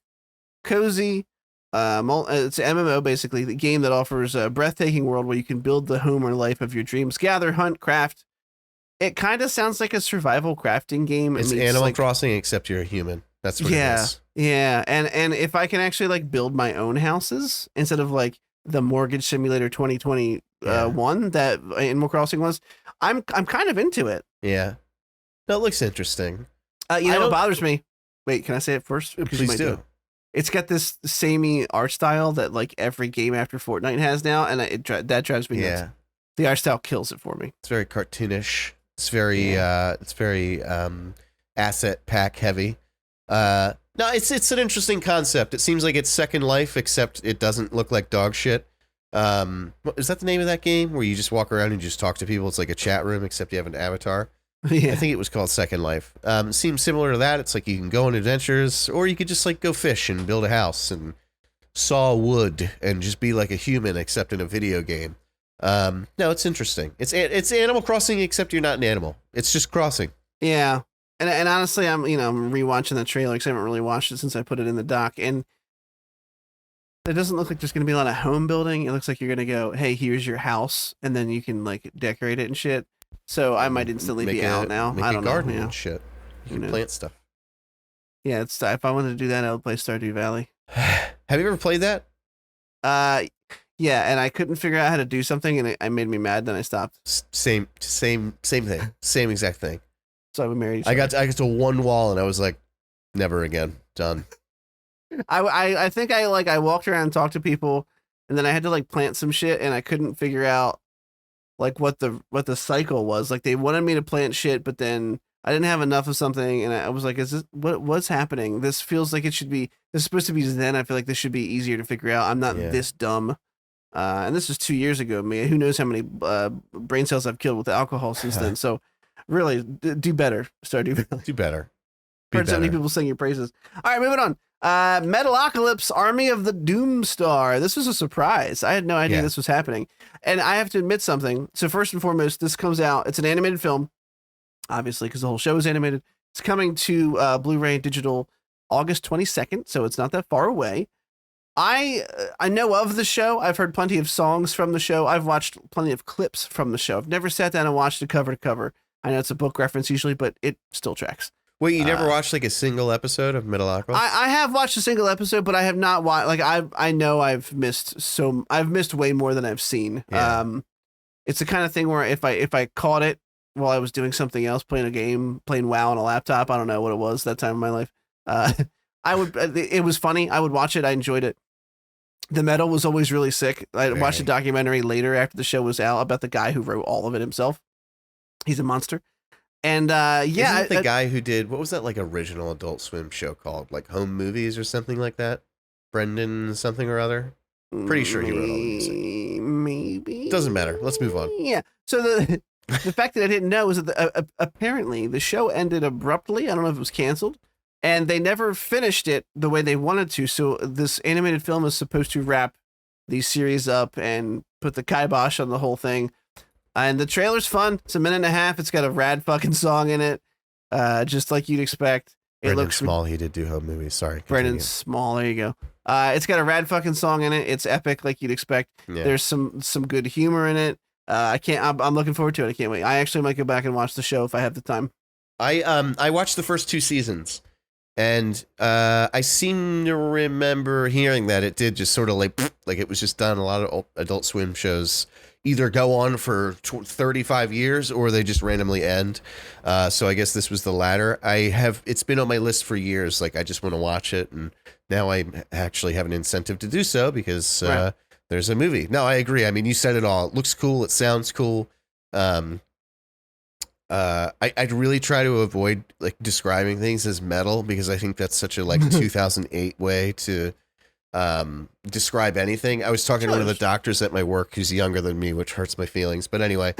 cozy, it's an MMO, basically, the game that offers a breathtaking world where you can build the home or life of your dreams, gather, hunt, craft. It kind of sounds like a survival crafting game. It's Animal Crossing, except you're a human. That's what it is. Yeah, and if I can actually like build my own houses instead of like the Mortgage Simulator 2021 that Animal Crossing was, I'm kind of into it. Yeah, that looks interesting. You know what bothers me? Wait, can I say it first? Please do. It's got this samey art style that like every game after Fortnite has now, and that drives me nuts. The art style kills it for me. It's very cartoonish. It's very asset pack heavy. No, it's an interesting concept. It seems like it's Second Life, except it doesn't look like dog shit. Is that the name of that game where you just walk around and just talk to people? It's like a chat room, except you have an avatar. Yeah. I think it was called Second Life. It seems similar to that. It's like you can go on adventures, or you could just like go fish and build a house and saw wood and just be like a human, except in a video game. No, it's interesting. It's Animal Crossing, except you're not an animal. It's just crossing. Yeah. And honestly, I'm rewatching the trailer because I haven't really watched it since I put it in the dock. And it doesn't look like there's going to be a lot of home building. It looks like you're going to go, hey, here's your house. And then you can like decorate it and shit. So I might instantly be out now. I don't know. Garden and shit. You can plant stuff. Yeah, if I wanted to do that, I would play Stardew Valley. Have you ever played that? Yeah, and I couldn't figure out how to do something, and it made me mad. Then I stopped. Same thing. Same exact thing. So we married each other. I got to one wall, and I was like, never again. Done. I think I walked around and talked to people, and then I had to like plant some shit, and I couldn't figure out like what the cycle was. Like they wanted me to plant shit, but then I didn't have enough of something, and I was like, "Is this what's happening? This feels like it should be. This is supposed to be Zen. I feel like this should be easier to figure out. I'm not this dumb." And this was 2 years ago. Man, who knows how many brain cells I've killed with alcohol since then? So, really, do better. Do better. Heard so many people sing your praises. All right, moving on. Metalocalypse, Army of the Doomstar. This was a surprise. I had no idea this was happening, and I have to admit something. So first and foremost, this comes out. It's an animated film, obviously, because the whole show is animated. It's coming to Blu-ray and digital August 22nd, so it's not that far away. I know of the show. I've heard plenty of songs from the show. I've watched plenty of clips from the show. I've never sat down and watched it cover to cover. I know it's a book reference usually, but it still tracks. Wait, you never watched like a single episode of Metalocalypse? I have watched a single episode, but I have not watched. Like I know I've missed way more than I've seen. Yeah. It's the kind of thing where if I caught it while I was doing something else, playing a game, playing WoW on a laptop, I don't know what it was that time of my life. I would. It was funny. I would watch it. I enjoyed it. The metal was always really sick. I watched a documentary later after the show was out about the guy who wrote all of it himself. He's a monster. And Isn't the guy who did, what was that like original Adult Swim show called? Like Home Movies or something like that? Brendan something or other? Pretty sure he wrote all the music. Maybe. Doesn't matter. Let's move on. Yeah. So the fact that I didn't know is that apparently the show ended abruptly. I don't know if it was canceled. And they never finished it the way they wanted to. So this animated film is supposed to wrap the series up and put the kibosh on the whole thing. And the trailer's fun. It's 1.5 minutes. It's got a rad fucking song in it, just like you'd expect. Brendan Small, he did do Home Movies. Sorry. Brendan Small, there you go. It's got a rad fucking song in it. It's epic, like you'd expect. Yeah. There's some good humor in it. I'm looking forward to it. I can't wait. I actually might go back and watch the show if I have the time. I watched the first 2 seasons, and I seem to remember hearing that it did just sort of like it was just done. A lot of Adult Swim shows either go on for 35 years or they just randomly end. So I guess this was the latter. It's been on my list for years. Like I just want to watch it. And now I actually have an incentive to do so because there's a movie. No, I agree. I mean, you said it all. It looks cool. It sounds cool. I'd really try to avoid like describing things as metal because I think that's such a like 2008 way to describe anything. I was talking to one of the doctors at my work who's younger than me, which hurts my feelings. But anyway,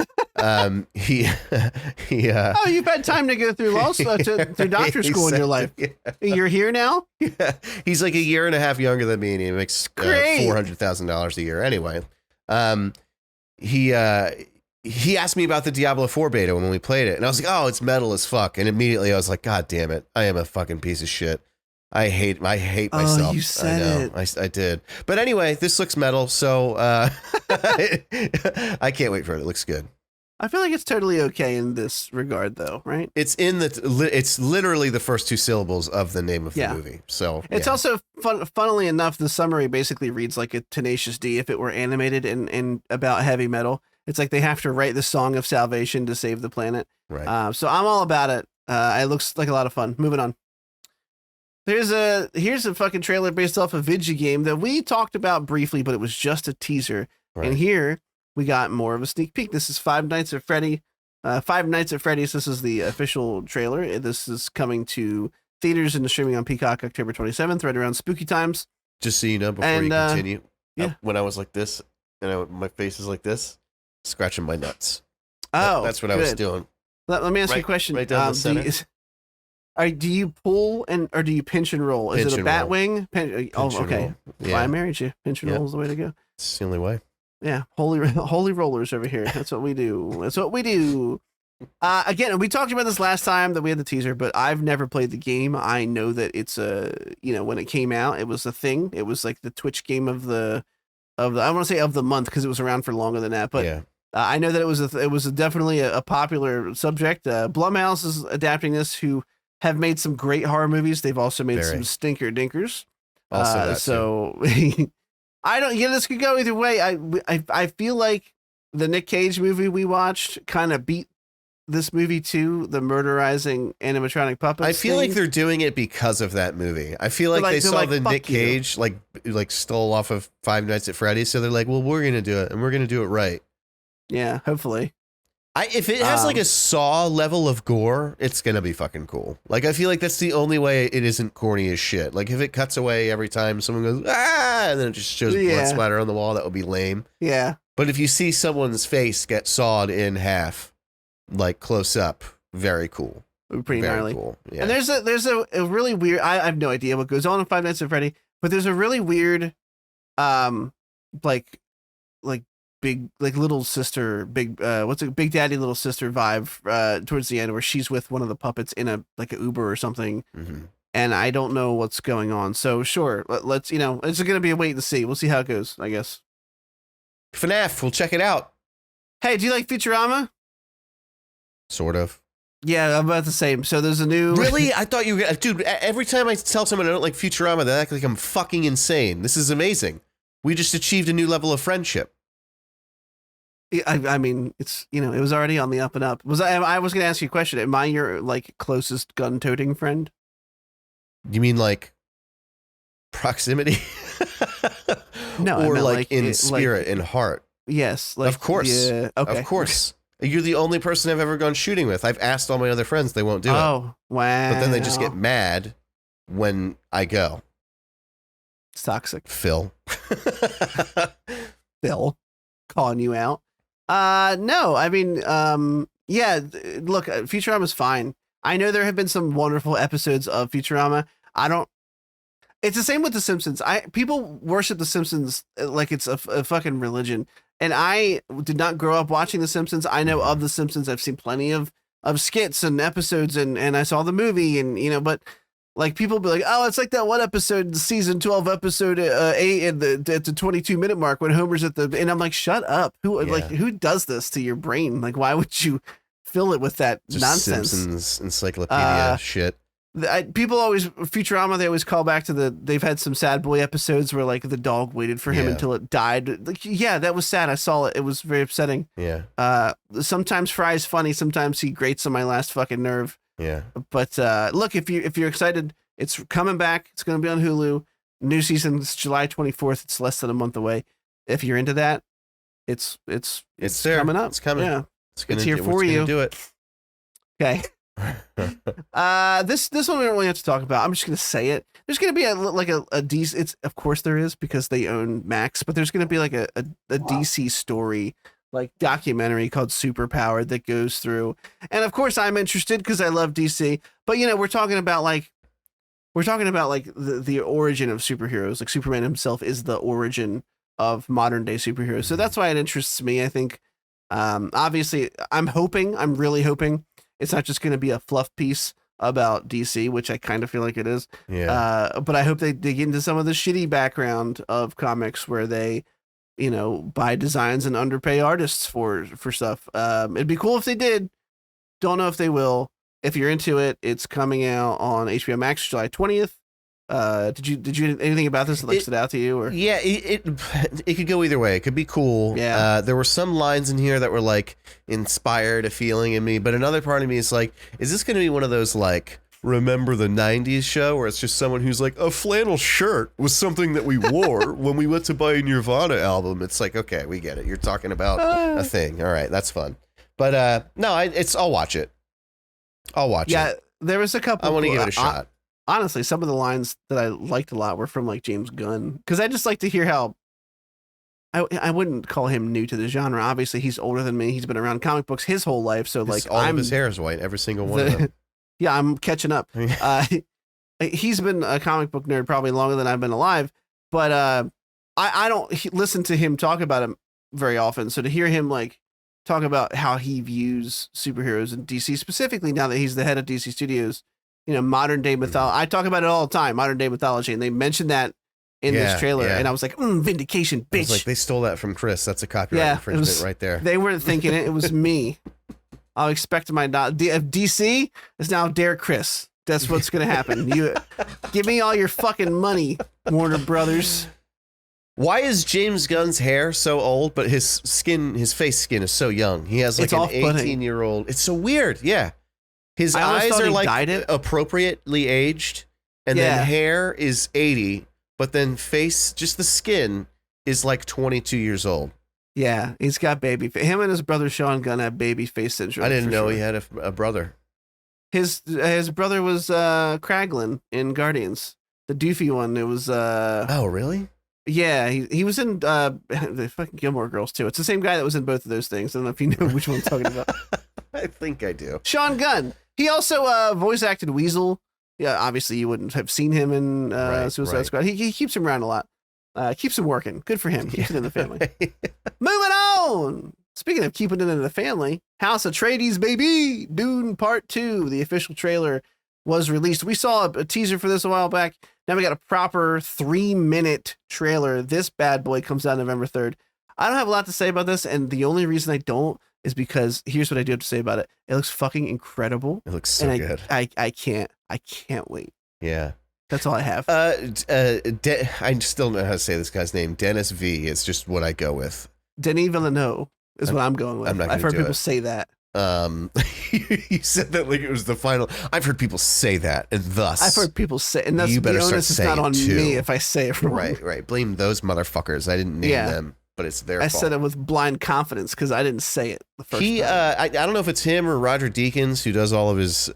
he oh, you've had time to go through through doctor school in your life. Yeah. You're here now. Yeah. He's like 1.5 years younger than me, and he makes $400,000 a year. Anyway, he asked me about the Diablo 4 beta when we played it, and I was like, "Oh, it's metal as fuck." And immediately I was like, "God damn it, I am a fucking piece of shit. I hate myself." Oh, you said it. I did. But anyway, this looks metal, so I can't wait for it. It looks good. I feel like it's totally okay in this regard, though, right? It's it's literally the first 2 syllables of the name of the movie. So it's also funnily enough, the summary basically reads like a Tenacious D if it were animated and about heavy metal. It's like they have to write the song of salvation to save the planet. Right. So I'm all about it. It looks like a lot of fun. Moving on. Here's a fucking trailer based off a video game that we talked about briefly, but it was just a teaser. Right. And here we got more of a sneak peek. This is Five Nights at Freddy's. This is the official trailer. This is coming to theaters and streaming on Peacock October 27th, right around spooky times. Just so you know, before you continue, yeah. When I was like this, and my face is like this, scratching my nuts. Oh, that's what I was doing. Let me ask you a question. Right down the center. Do you pull or do you pinch and roll? Is it a bat wing? Okay. Roll. Yeah. Well, I married you. Pinch and roll is the way to go. It's the only way. Yeah. Holy rollers over here. That's what we do. Again, we talked about this last time that we had the teaser, but I've never played the game. I know that it's when it came out, it was a thing. It was like the Twitch game of the I want to say of the month because it was around for longer than that. But yeah. I know that it was definitely a popular subject. Blumhouse is adapting this, who have made some great horror movies. They've also made some stinker dinkers. So I don't. Yeah, this could go either way. I feel like the Nick Cage movie we watched kind of beat this movie too, the murderizing animatronic puppets. I feel like they're doing it because of that movie. I feel like they saw the Nick Cage like stole off of Five Nights at Freddy's, so they're like, well, we're gonna do it, and we're gonna do it right. Yeah, hopefully. If it has like a Saw level of gore, it's gonna be fucking cool. Like I feel like that's the only way it isn't corny as shit. Like if it cuts away every time someone goes and then it just shows blood splatter on the wall, that would be lame. Yeah. But if you see someone's face get sawed in half, like close up, very cool. Pretty very gnarly. Cool. Yeah. And there's a really weird. I have no idea what goes on in Five Nights at Freddy, but there's a really weird, like big little sister, big Big Daddy Little Sister vibe towards the end where she's with one of the puppets in a Uber or something. Mm-hmm. And I don't know what's going on. So sure, let's it's going to be a wait and see. We'll see how it goes, I guess. FNAF, we'll check it out. Hey, do you like Futurama? Sort of. Yeah, I'm about the same. So there's a new. Really? I thought you were. Dude, every time I tell someone I don't like Futurama, they act like I'm fucking insane. This is amazing. We just achieved a new level of friendship. I mean, it's, it was already on the up and up. I was going to ask you a question. Am I your like closest gun-toting friend? You mean like proximity? No, or I meant like in spirit, in heart. Yes, like of course. Yeah, okay. Of course. You're the only person I've ever gone shooting with. I've asked all my other friends, they won't do it. Oh, wow. But then they just get mad when I go. It's toxic. Phil. Phil calling you out. No, I mean, yeah, look, Futurama's fine. I know there have been some wonderful episodes of Futurama. It's the same with The Simpsons. People worship The Simpsons like it's a fucking religion. And I did not grow up watching The Simpsons. I know of The Simpsons. I've seen plenty of skits and episodes, and I saw the movie, and but like people be like, oh, it's like that one episode, season 12, episode 8 at the 22-minute mark when Homer's and I'm like, shut up. Who does this to your brain? Like, why would you fill it with that just nonsense? Simpsons encyclopedia shit. People always, Futurama, they always call back to they've had some sad boy episodes where like the dog waited for him until it died. Like, yeah, that was sad. I saw it. It was very upsetting. Yeah. Sometimes Fry's funny. Sometimes he grates on my last fucking nerve. Yeah. But look, if you're excited, it's coming back. It's going to be on Hulu. New season is July 24th. It's less than a month away. If you're into that, it's there. coming up. It's coming. Yeah. It's here for you. Do it. Okay. This one we don't really have to talk about. I'm just gonna say it. There's gonna be a DC. It's, of course there is, because they own Max. But there's gonna be like a DC story, like documentary called Superpowered that goes through. And of course I'm interested because I love DC. But we're talking about like the origin of superheroes. Like Superman himself is the origin of modern day superheroes. So that's why it interests me. I think obviously I'm really hoping it's not just going to be a fluff piece about DC, which I kind of feel like it is. Yeah. But I hope they dig into some of the shitty background of comics where they, buy designs and underpay artists for stuff. It'd be cool if they did. Don't know if they will. If you're into it, it's coming out on HBO Max July 20th. Did you anything about this that stood out to you? Or yeah, it could go either way. It could be cool. Yeah. There were some lines in here that were like inspired a feeling in me, but another part of me is like, is this going to be one of those like remember the 90s show where it's just someone who's like, a flannel shirt was something that we wore when we went to buy a Nirvana album? It's like, okay, we get it. You're talking about a thing. All right, that's fun. But no, I'll watch it. I'll watch it. Yeah, there was a couple. I want to give it a shot. Honestly, some of the lines that I liked a lot were from like James Gunn, because I just like to hear how I wouldn't call him new to the genre. Obviously, he's older than me. He's been around comic books his whole life. So like, all of his hair is white. Every single one of them. Yeah, I'm catching up. He's been a comic book nerd probably longer than I've been alive, but I don't listen to him talk about him very often. So to hear him like talk about how he views superheroes in DC specifically, now that he's the head of DC Studios, modern day mythology. I talk about it all the time, modern day mythology, and they mentioned that in this trailer, and I was like, vindication, bitch. I was like, they stole that from Chris. That's a copyright infringement right there. They weren't thinking it. It was me. I'll expect my DC is now Dare Chris. That's what's going to happen. You give me all your fucking money, Warner Brothers. Why is James Gunn's hair so old, but his face skin is so young? He has like an 18-year-old. It's so weird. Yeah. His eyes are like appropriately aged, and then hair is 80, but then face, just the skin, is like 22 years old. Yeah, he's got baby face. Him and his brother Sean Gunn have baby face syndrome. I didn't know he had a brother. His brother was Kraglin in Guardians, the doofy one. It was. Oh, really? Yeah, he was in the fucking Gilmore Girls too. It's the same guy that was in both of those things. I don't know if you know which one I'm talking about. I think I do. Sean Gunn. He also voice acted Weasel. Yeah, obviously you wouldn't have seen him in Suicide Squad. He keeps him around a lot. Keeps him working. Good for him. Keeps it in the family. Moving on. Speaking of keeping it in the family, House Atreides, baby. Dune Part 2. The official trailer was released. We saw a teaser for this a while back. Now we got a proper 3-minute trailer. This bad boy comes out November 3rd. I don't have a lot to say about this, and the only reason I don't is because here's what I do have to say about it. It looks fucking incredible. It looks so good. I can't wait. Yeah. That's all I have. I still don't know how to say this guy's name. Dennis V is just what I go with. Denis Villeneuve is what I'm going with. I've heard people say that. You said that like it was the final. I've heard people say that, and thus I've heard people say, and that's you better the start onus is saying not on too. me if I say it wrong. Right. Blame those motherfuckers. I didn't name them, but it's their fault. I said it with blind confidence because I didn't say it the first time. I don't know if it's him or Roger Deakins who does all of his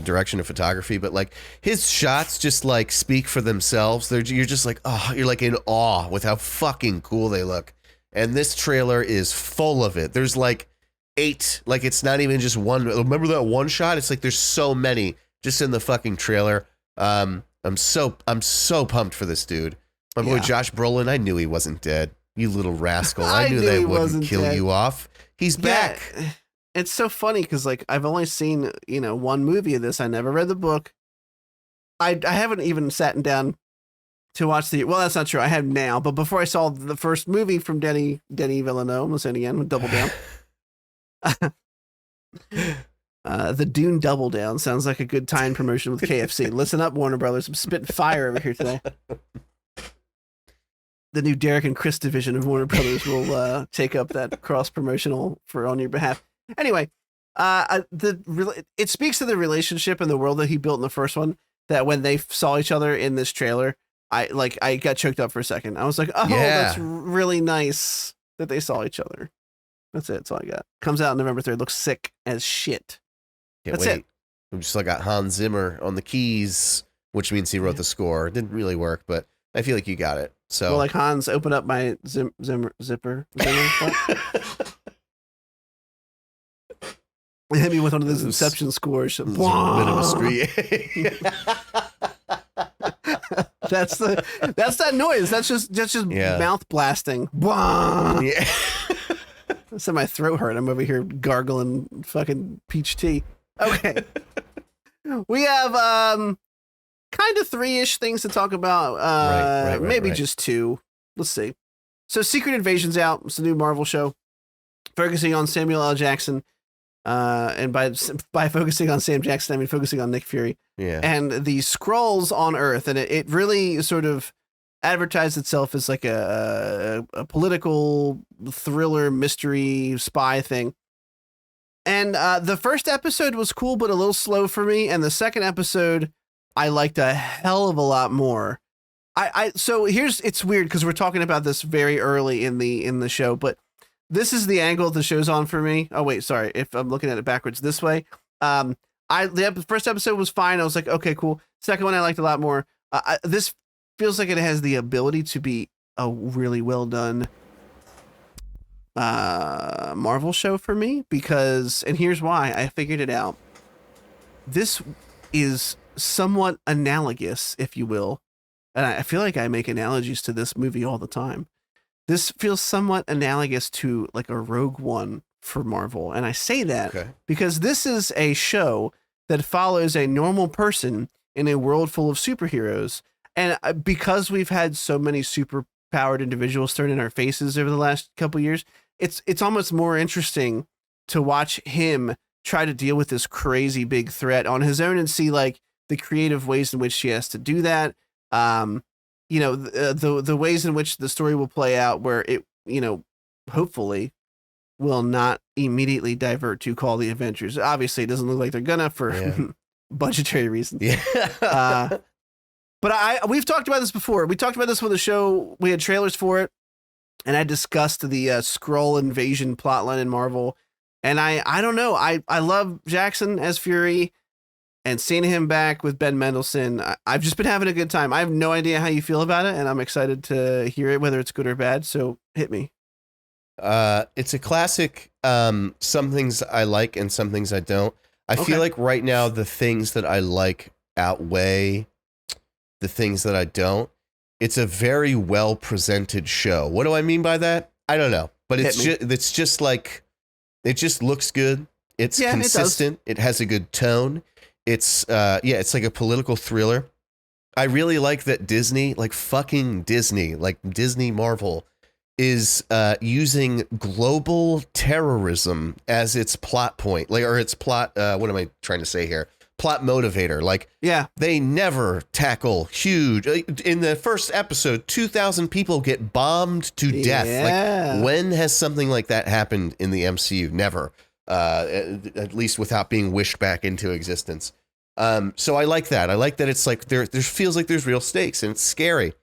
direction of photography, but like his shots just like speak for themselves. You're just like, oh, you're like in awe with how fucking cool they look. And this trailer is full of it. There's like 8, like it's not even just one. Remember that one shot? It's like there's so many just in the fucking trailer. I'm so pumped for this dude. My boy Josh Brolin, I knew he wasn't dead. You little rascal. I knew they wouldn't kill you off. He's back. It's so funny because like I've only seen, one movie of this. I never read the book. I haven't even sat down to watch well, that's not true. I have now, but before I saw the first movie from Denis Villeneuve, I'm gonna say it again, double down. The Dune Double Down sounds like a good time promotion with KFC. Listen up, Warner Brothers. I'm spitting fire over here today. The new Derek and Chris division of Warner Brothers will take up that cross promotional on your behalf. Anyway, it speaks to the relationship and the world that he built in the first one. That when they saw each other in this trailer, I got choked up for a second. I was like, oh, that's really nice that they saw each other. That's it. That's all I got. Comes out November 3rd. Looks sick as shit. That's it. We just got Hans Zimmer on the keys, which means he wrote the score. It didn't really work, but I feel like you got it. So, well, like Hans, open up my zipper. Hit me with one of those Inception scores. Bit of a street. That's that noise. That's just mouth blasting. Yeah. So my throat hurt. I'm over here gargling fucking peach tea. Okay. We have kind of 3-ish things to talk about. Maybe just 2. Let's see. So Secret Invasion's out. It's a new Marvel show focusing on Samuel L. Jackson. And by focusing on Sam Jackson, I mean focusing on Nick Fury. Yeah. And the Skrulls on Earth, and it really sort of advertised itself as like a political thriller, mystery, spy thing. And the first episode was cool, but a little slow for me. And the second episode, I liked a hell of a lot more. So it's weird because we're talking about this very early in the show, but this is the angle the show's on for me. Oh wait, sorry. If I'm looking at it backwards this way, the first episode was fine. I was like, okay, cool. Second one I liked a lot more. This feels like it has the ability to be a really well done Marvel show for me because, and here's why I figured it out. This is somewhat analogous, if you will, and I feel like I make analogies to this movie all the time. This feels somewhat analogous to like a Rogue One for Marvel. And I say that because this is a show that follows a normal person in a world full of superheroes. And because we've had so many super powered individuals thrown in our faces over the last couple years, it's almost more interesting to watch him try to deal with this crazy big threat on his own and see like the creative ways in which he has to do that. The ways in which the story will play out where it, hopefully will not immediately divert to call the Avengers. Obviously it doesn't look like they're gonna for budgetary reasons. Yeah. But we've talked about this before. We talked about this with the show. We had trailers for it and I discussed the Skrull invasion plotline in Marvel. And I don't know. I love Jackson as Fury. And seeing him back with Ben Mendelsohn, I've just been having a good time. I have no idea how you feel about it, and I'm excited to hear it, whether it's good or bad. So hit me. It's a classic. Some things I like and some things I don't. I feel like right now the things that I like outweigh the things that I don't. It's a very well presented show. What do I mean by that? I don't know, but it's just like it just looks good. It's consistent. It has a good tone. It's like a political thriller. I really like that Disney, like fucking Disney, like Disney Marvel is using global terrorism as its plot point, like, or its plot. What am I trying to say here? Plot motivator. Like, yeah, they never tackle huge. In the first episode, 2,000 people get bombed to death. Like, when has something like that happened in the MCU? Never. At least without being wished back into existence. So I like that. I like that it's like there feels like there's real stakes and it's scary.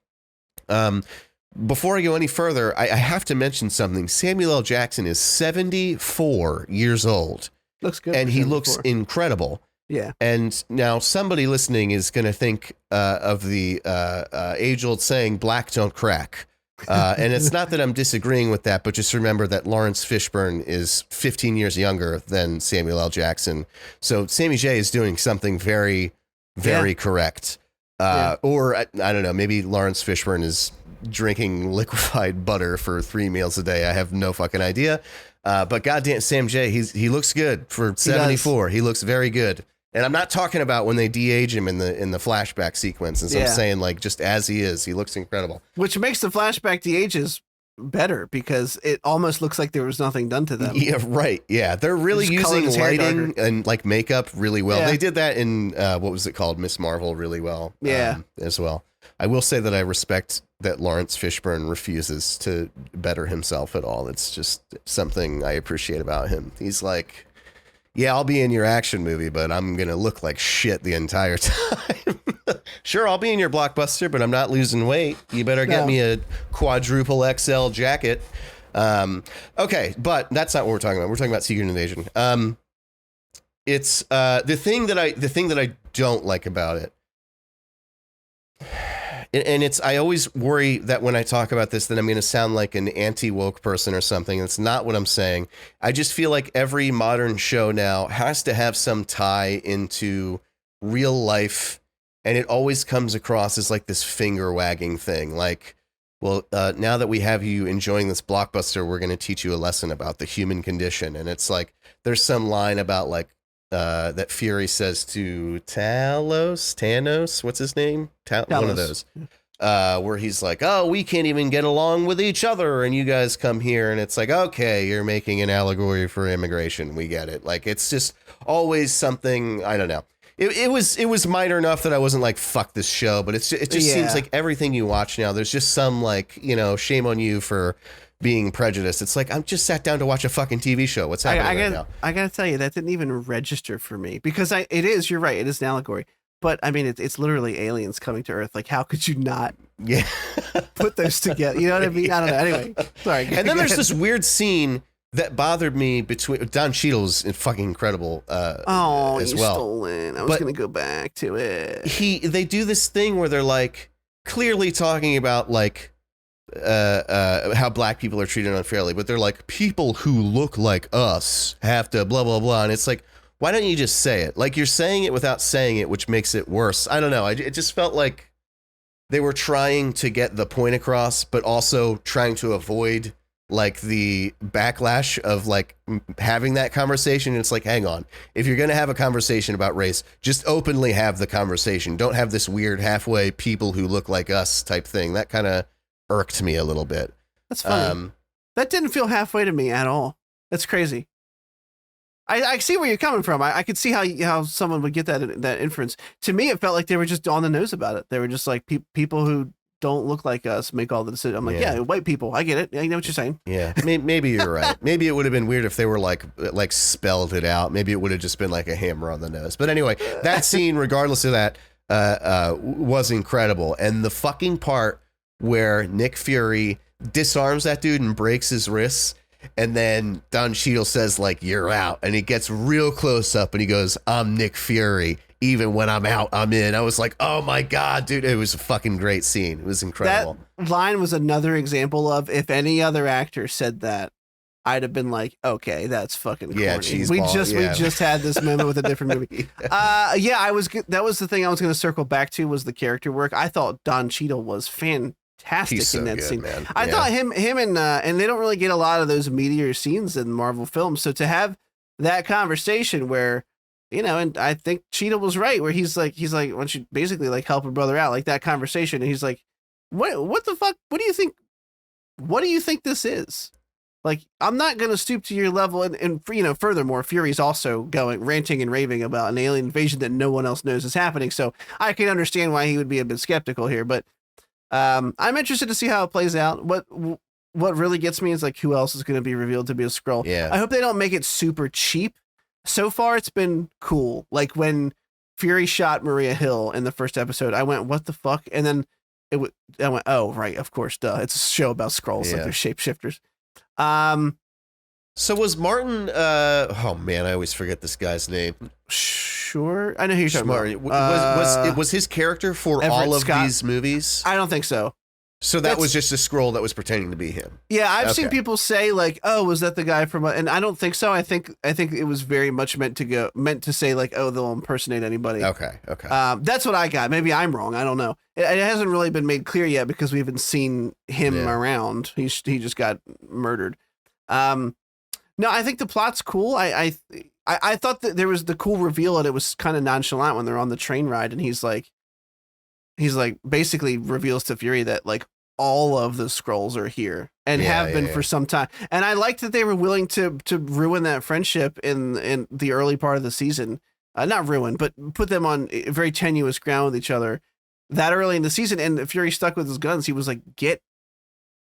Before I go any further, I have to mention something. Samuel L. Jackson is 74 years old. Looks good. And he looks incredible. Yeah. And now somebody listening is going to think of the age-old saying, black don't crack. And it's not that I'm disagreeing with that, but just remember that Lawrence Fishburne is 15 years younger than Samuel L. Jackson. So Sammy J is doing something very, very correct. Or, I don't know, maybe Lawrence Fishburne is drinking liquefied butter for 3 meals a day. I have no fucking idea. But goddamn, Sam J, he looks good for 74. He looks very good. And I'm not talking about when they de-age him in the flashback sequence. And so I'm saying, like, just as he is, he looks incredible. Which makes the flashback de-ages better because it almost looks like there was nothing done to them. Yeah, right. Yeah, they're really using lighting and like makeup really well. They did that in what was it called, Miss Marvel, really well. As well. I will say that I respect that Lawrence Fishburne refuses to better himself at all. It's just something I appreciate about him. He's like, yeah, I'll be in your action movie, but I'm going to look like shit the entire time. Sure, I'll be in your blockbuster, but I'm not losing weight. You better get me a quadruple XL jacket. Okay, but that's not what we're talking about. We're talking about Secret Invasion. It's the thing that I don't like about it. And it's, I always worry that when I talk about this, that I'm going to sound like an anti-woke person or something. That's not what I'm saying. I just feel like every modern show now has to have some tie into real life. And it always comes across as like this finger wagging thing. Like, well, now that we have you enjoying this blockbuster, we're going to teach you a lesson about the human condition. And it's like, there's some line about like, that Fury says to Thanos, what's his name? One of those, where he's like, oh, we can't even get along with each other. And you guys come here. And it's like, okay, you're making an allegory for immigration. We get it. Like, it's just always something. I don't know. It was minor enough that I wasn't like, fuck this show. But it just seems like everything you watch now, there's just some like, shame on you for being prejudiced. It's like, I'm just sat down to watch a fucking TV show. What's happening right now? I gotta tell you, that didn't even register for me because you're right. It is an allegory, but I mean, it's literally aliens coming to Earth. Like, how could you not put those together? You know what I mean? I don't know. Anyway, sorry. And then there's this weird scene that bothered me between Don Cheadle's fucking incredible. As well. Stolen. I was going to go back to it. They do this thing where they're like clearly talking about like, how black people are treated unfairly, but they're like, people who look like us have to blah blah blah, and it's like, why don't you just say it? Like, you're saying it without saying it, which makes it worse. I don't know. It just felt like they were trying to get the point across, but also trying to avoid like the backlash of like having that conversation. It's like, hang on, if you're gonna have a conversation about race, just openly have the conversation. Don't have this weird halfway people who look like us type thing. That kind of irked me a little bit. That's funny. That didn't feel halfway to me at all. That's crazy. I see where you're coming from. I could see how someone would get that inference. To me, it felt like they were just on the nose about it. They were just like, people who don't look like us make all the decisions. I'm like, yeah, white people. I get it. I know what you're saying. Yeah, maybe you're right. Maybe it would have been weird if they were like spelled it out. Maybe it would have just been like a hammer on the nose. But anyway, that scene, regardless of that, was incredible. And the fucking part where Nick Fury disarms that dude and breaks his wrists, and then Don Cheadle says like, you're out, and he gets real close up and he goes, I'm Nick Fury, even when I'm out, I'm in. I was like, oh my god, dude, it was a fucking great scene. It was incredible. That line was another example of, if any other actor said that, I'd have been like, okay, that's fucking corny. We just had this moment with a different movie. That was the thing I was going to circle back to, was the character work. I thought Don Cheadle was fantastic in that scene. Man. I thought him and they don't really get a lot of those meteor scenes in Marvel films. So to have that conversation where, and I think Cheadle was right, where he's like, why don't you basically like help a brother out, like that conversation. And he's like, what the fuck? What do you think? what do you think this is? Like, I'm not going to stoop to your level. And furthermore, Fury's also ranting and raving about an alien invasion that no one else knows is happening. So I can understand why he would be a bit skeptical here. But I'm interested to see how it plays out. What really gets me is like who else is going to be revealed to be a Skrull. Yeah. I hope they don't make it super cheap. So far, it's been cool. Like when Fury shot Maria Hill in the first episode, I went, what the fuck? And then I went, oh, right, of course, duh. It's a show about Skrulls, like they're shapeshifters. So was Martin, oh man, I always forget this guy's name. Sure. I know who you're talking about. Was his character for Everett all of Scott? these movies? I don't think so. So that was just a Skrull that was pretending to be him. Yeah, I've seen people say like, "Oh, was that the guy from?" And I don't think so. I think it was very much meant to say like, "Oh, they'll impersonate anybody." Okay. That's what I got. Maybe I'm wrong. I don't know. It hasn't really been made clear yet because we haven't seen him around. He just got murdered. No, I think the plot's cool. I thought that there was the cool reveal and it was kind of nonchalant when they're on the train ride and he's like basically reveals to Fury that like all of the Skrulls are here and have been for some time. And I liked that they were willing to ruin that friendship in the early part of the season. Not ruin, but put them on very tenuous ground with each other that early in the season. And Fury stuck with his guns. He was like, get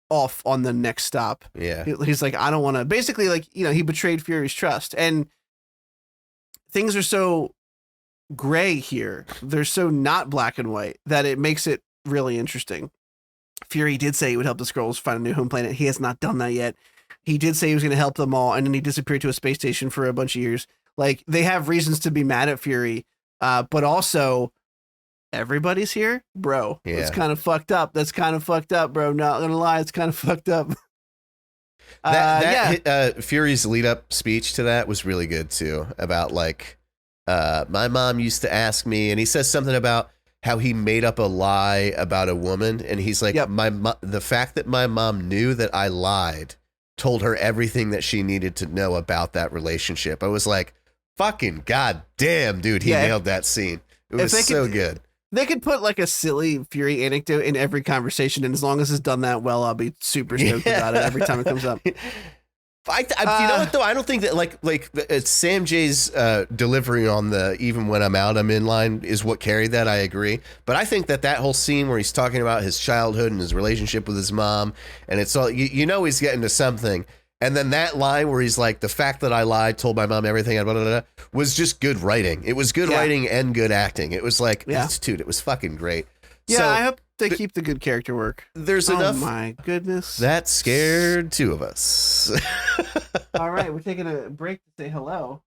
off on the next stop. Yeah. He's like, I don't want to, basically like, he betrayed Fury's trust. And things are so gray here. They're so not black and white that it makes it really interesting. Fury did say he would help the Skrulls find a new home planet. He has not done that yet. He did say he was going to help them all, and then he disappeared to a space station for a bunch of years. Like, they have reasons to be mad at Fury, but also everybody's here, bro. Yeah. It's kind of fucked up. That's kind of fucked up, bro. Not gonna lie, it's kind of fucked up. Fury's lead up speech to that was really good too. About like, my mom used to ask me, and he says something about how he made up a lie about a woman, and he's like, the fact that my mom knew that I lied told her everything that she needed to know about that relationship. I was like, fucking goddamn, dude, he nailed that scene. It was so good. They could put like a silly Fury anecdote in every conversation, and as long as it's done that well, I'll be super stoked about it every time it comes up. You know what though? I don't think that like Sam J's delivery on the "even when I'm out, I'm in" line is what carried that. I agree, but I think that whole scene where he's talking about his childhood and his relationship with his mom, and it's all he's getting to something, and then that line where he's like, "The fact that I lied told my mom everything," blah, blah, blah, was just good writing. It was good writing and good acting. It was like, dude, it was fucking great. Yeah, so, I hope they keep the good character work. There's enough. Oh my goodness. That scared two of us. All right, we're taking a break to say hello.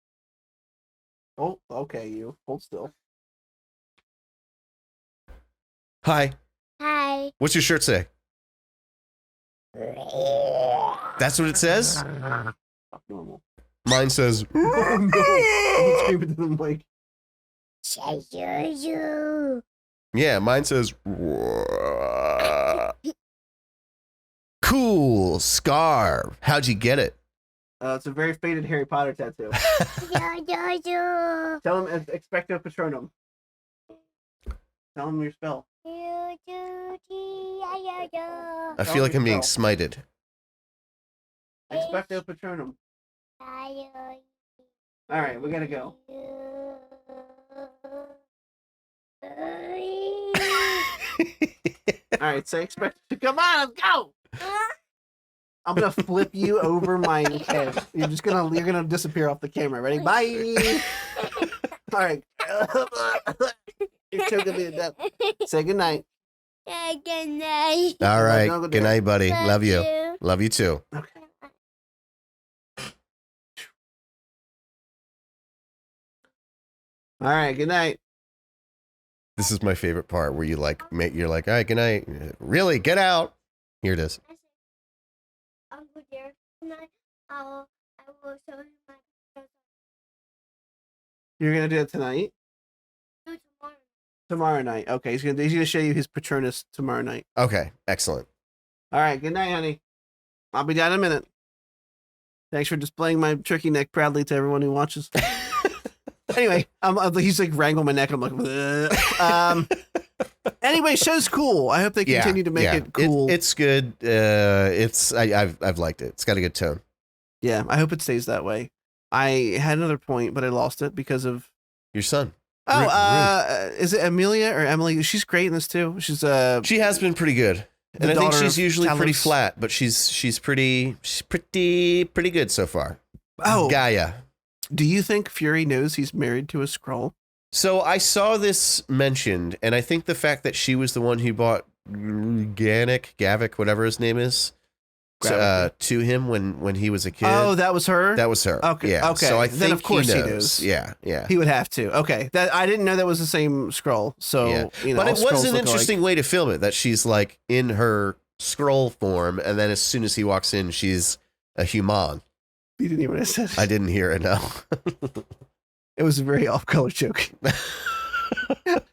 Oh, okay, you. Hold still. Hi. Hi. What's your shirt say? That's what it says? Normal. Mine says, Oh, no. I'm screaming to the mic. yeah, mine says, cool scarf. How'd you get it? It's a very faded Harry Potter tattoo. Tell him Expecto Patronum. Tell him your spell. I feel like I'm being smited. Expecto Patronum. All right, we gotta go. All right, say expect. Come on, let's go. I'm gonna flip you over my head. You're gonna disappear off the camera. Ready? Bye. All right. You're choking me to death. Say goodnight. Good night. All right. No, Good night, buddy. Love you. Love you too. Okay. All right. Good night. This is my favorite part where you're like, all right, good night. Really? Get out. Here it is. Uncle Derek tonight. I will show him my pictures. You're gonna do it tonight. Do tomorrow. Tomorrow night. Okay. He's gonna show you his Patronus tomorrow night. Okay. Excellent. All right. Good night, honey. I'll be down in a minute. Thanks for displaying my turkey neck proudly to everyone who watches. Anyway, he's like wrangling my neck. I'm like, Anyway, show's cool. I hope they continue to make it cool. It's good. I've liked it. It's got a good tone. Yeah, I hope it stays that way. I had another point, but I lost it because of your son. Oh, is it Amelia or Emily? She's great in this too. She has been pretty good. And I think she's usually pretty flat, but she's pretty good so far. Oh, Gaia. Do you think Fury knows he's married to a Skrull? So I saw this mentioned, and I think the fact that she was the one who bought Gavik, whatever his name is, to him when he was a kid. Oh, that was her? That was her. Okay. Yeah. Okay. So I think then of course he knows. Yeah. He would have to. Okay. I didn't know that was the same Skrull. So, but it was an interesting way to film it, that she's like in her Skrull form, and then as soon as he walks in, she's a human. You didn't hear what I said. I didn't hear it, no. It was a very off-color joke.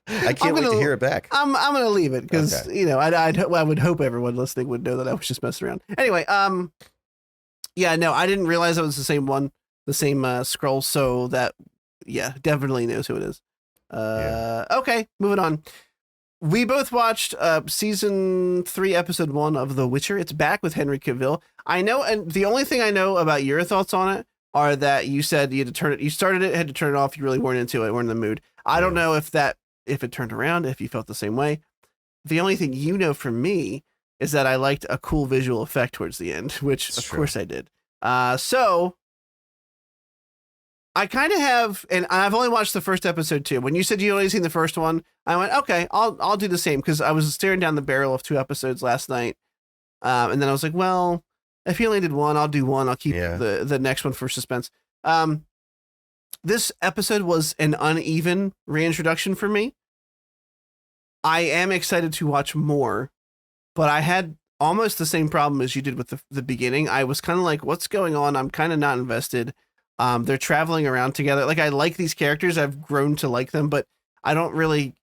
I can't wait to hear it back. I'm going to leave it because, I would hope everyone listening would know that I was just messing around. Anyway, yeah, no, I didn't realize it was the same one, the same Skrull. So that, definitely knows who it is. Okay, moving on. We both watched season 3, episode 1 of The Witcher. It's back with Henry Cavill. I know, and the only thing I know about your thoughts on it are that you said you had to turn it. You started it, had to turn it off. You really weren't into it, weren't in the mood. I don't know if it turned around, if you felt the same way. The only thing you know from me is that I liked a cool visual effect towards the end, which of course I did. So I kind of have, and I've only watched the first episode too. When you said you only seen the first one, I went, okay, I'll do the same, because I was staring down the barrel of 2 episodes last night, and then I was like, well, if he only did one, I'll do one. I'll keep the next one for suspense. This episode was an uneven reintroduction for me. I am excited to watch more, but I had almost the same problem as you did with the beginning. I was kind of like, what's going on? I'm kind of not invested. They're traveling around together. Like, I like these characters. I've grown to like them, but I don't really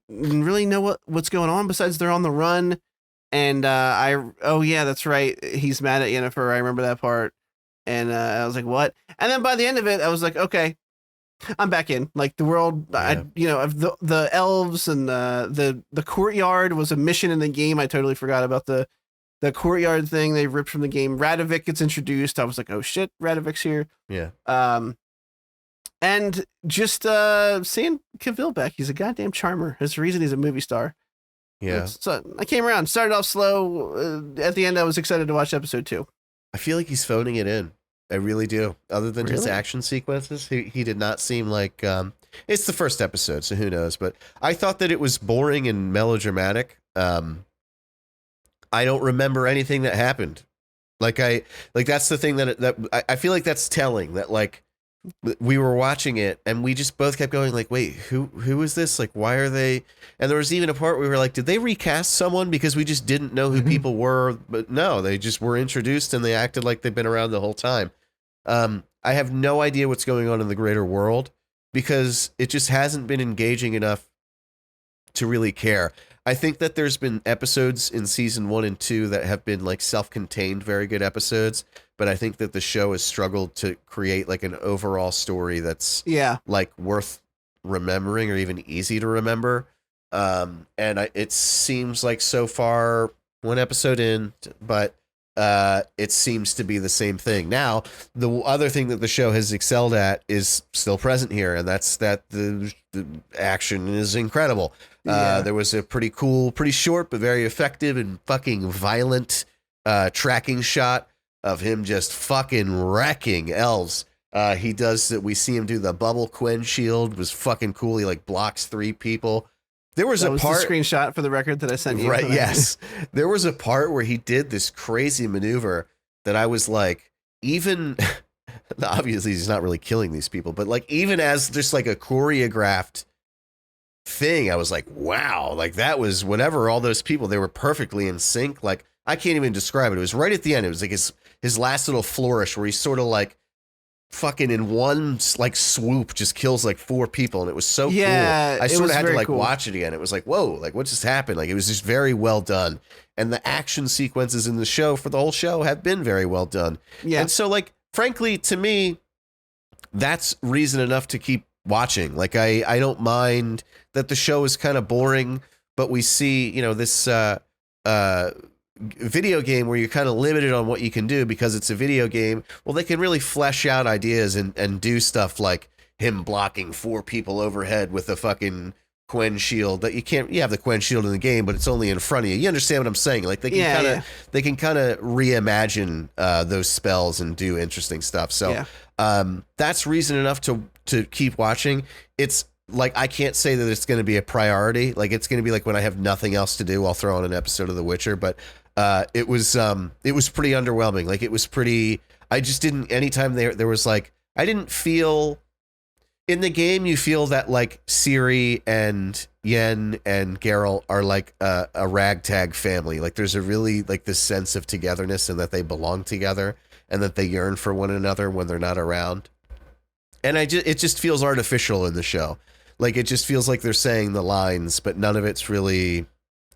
know what's going on besides they're on the run. And that's right. He's mad at Yennefer. I remember that part. And I was like, what? And then by the end of it, I was like, okay, I'm back in. Like, the world, the elves and the courtyard was a mission in the game. I totally forgot about the courtyard thing they ripped from the game. Radovic gets introduced. I was like, oh shit, Radovic's here. Yeah. And just seeing Cavill back, he's a goddamn charmer. There's a reason he's a movie star. Yeah. So I came around, started off slow. At the end, I was excited to watch episode 2. I feel like he's phoning it in. I really do. Other than just action sequences, he did not seem like, it's the first episode, so who knows, but I thought that it was boring and melodramatic. I don't remember anything that happened. That's the thing that I feel like that's telling, that like we were watching it and we just both kept going like, wait, who is this? Like, why are they? And there was even a part where we were like, did they recast someone? Because we just didn't know who people were. But no, they just were introduced and they acted like they've been around the whole time. I have no idea what's going on in the greater world because it just hasn't been engaging enough to really care. I think that there's been episodes in season 1 and 2 that have been like self-contained, very good episodes. But I think that the show has struggled to create like an overall story that's like worth remembering or even easy to remember. It seems like so far 1 episode in, but it seems to be the same thing. Now, the other thing that the show has excelled at is still present here, and that's that the action is incredible. There was a pretty cool, pretty short, but very effective and fucking violent tracking shot of him just fucking wrecking elves. He does that. We see him do the bubble Quen shield, was fucking cool. He like blocks 3 people. There was a part, the screenshot for the record that I sent you. Right. Yes. There was a part where he did this crazy maneuver that I was like, even obviously he's not really killing these people, but like, even as just like a choreographed thing, I was like, wow, like that was whenever all those people, they were perfectly in sync. Like, I can't even describe it. It was right at the end. It was like his last little flourish where he's sort of like fucking in one like swoop just kills like 4 people, and it was so cool. I sort of had to like watch it again. It was like, whoa, like what just happened? Like, it was just very well done, and the action sequences in the show for the whole show have been very well done. And so like, frankly, to me, that's reason enough to keep watching. Like, I don't mind that the show is kind of boring, but we see, this video game where you're kind of limited on what you can do because it's a video game. Well, they can really flesh out ideas and do stuff like him blocking 4 people overhead with a fucking Quen shield that you have the Quen shield in the game, but it's only in front of you. You understand what I'm saying? Like they can kind of reimagine those spells and do interesting stuff. So that's reason enough to keep watching. It's like, I can't say that it's going to be a priority. Like it's going to be like when I have nothing else to do, I'll throw on an episode of The Witcher, but it was pretty underwhelming. Like it was pretty, I just didn't, anytime there was like, I didn't feel in the game, you feel that like Ciri and Yen and Geralt are like a ragtag family. Like there's a really like this sense of togetherness and that they belong together and that they yearn for one another when they're not around. And it just feels artificial in the show. Like it just feels like they're saying the lines, but none of it's really,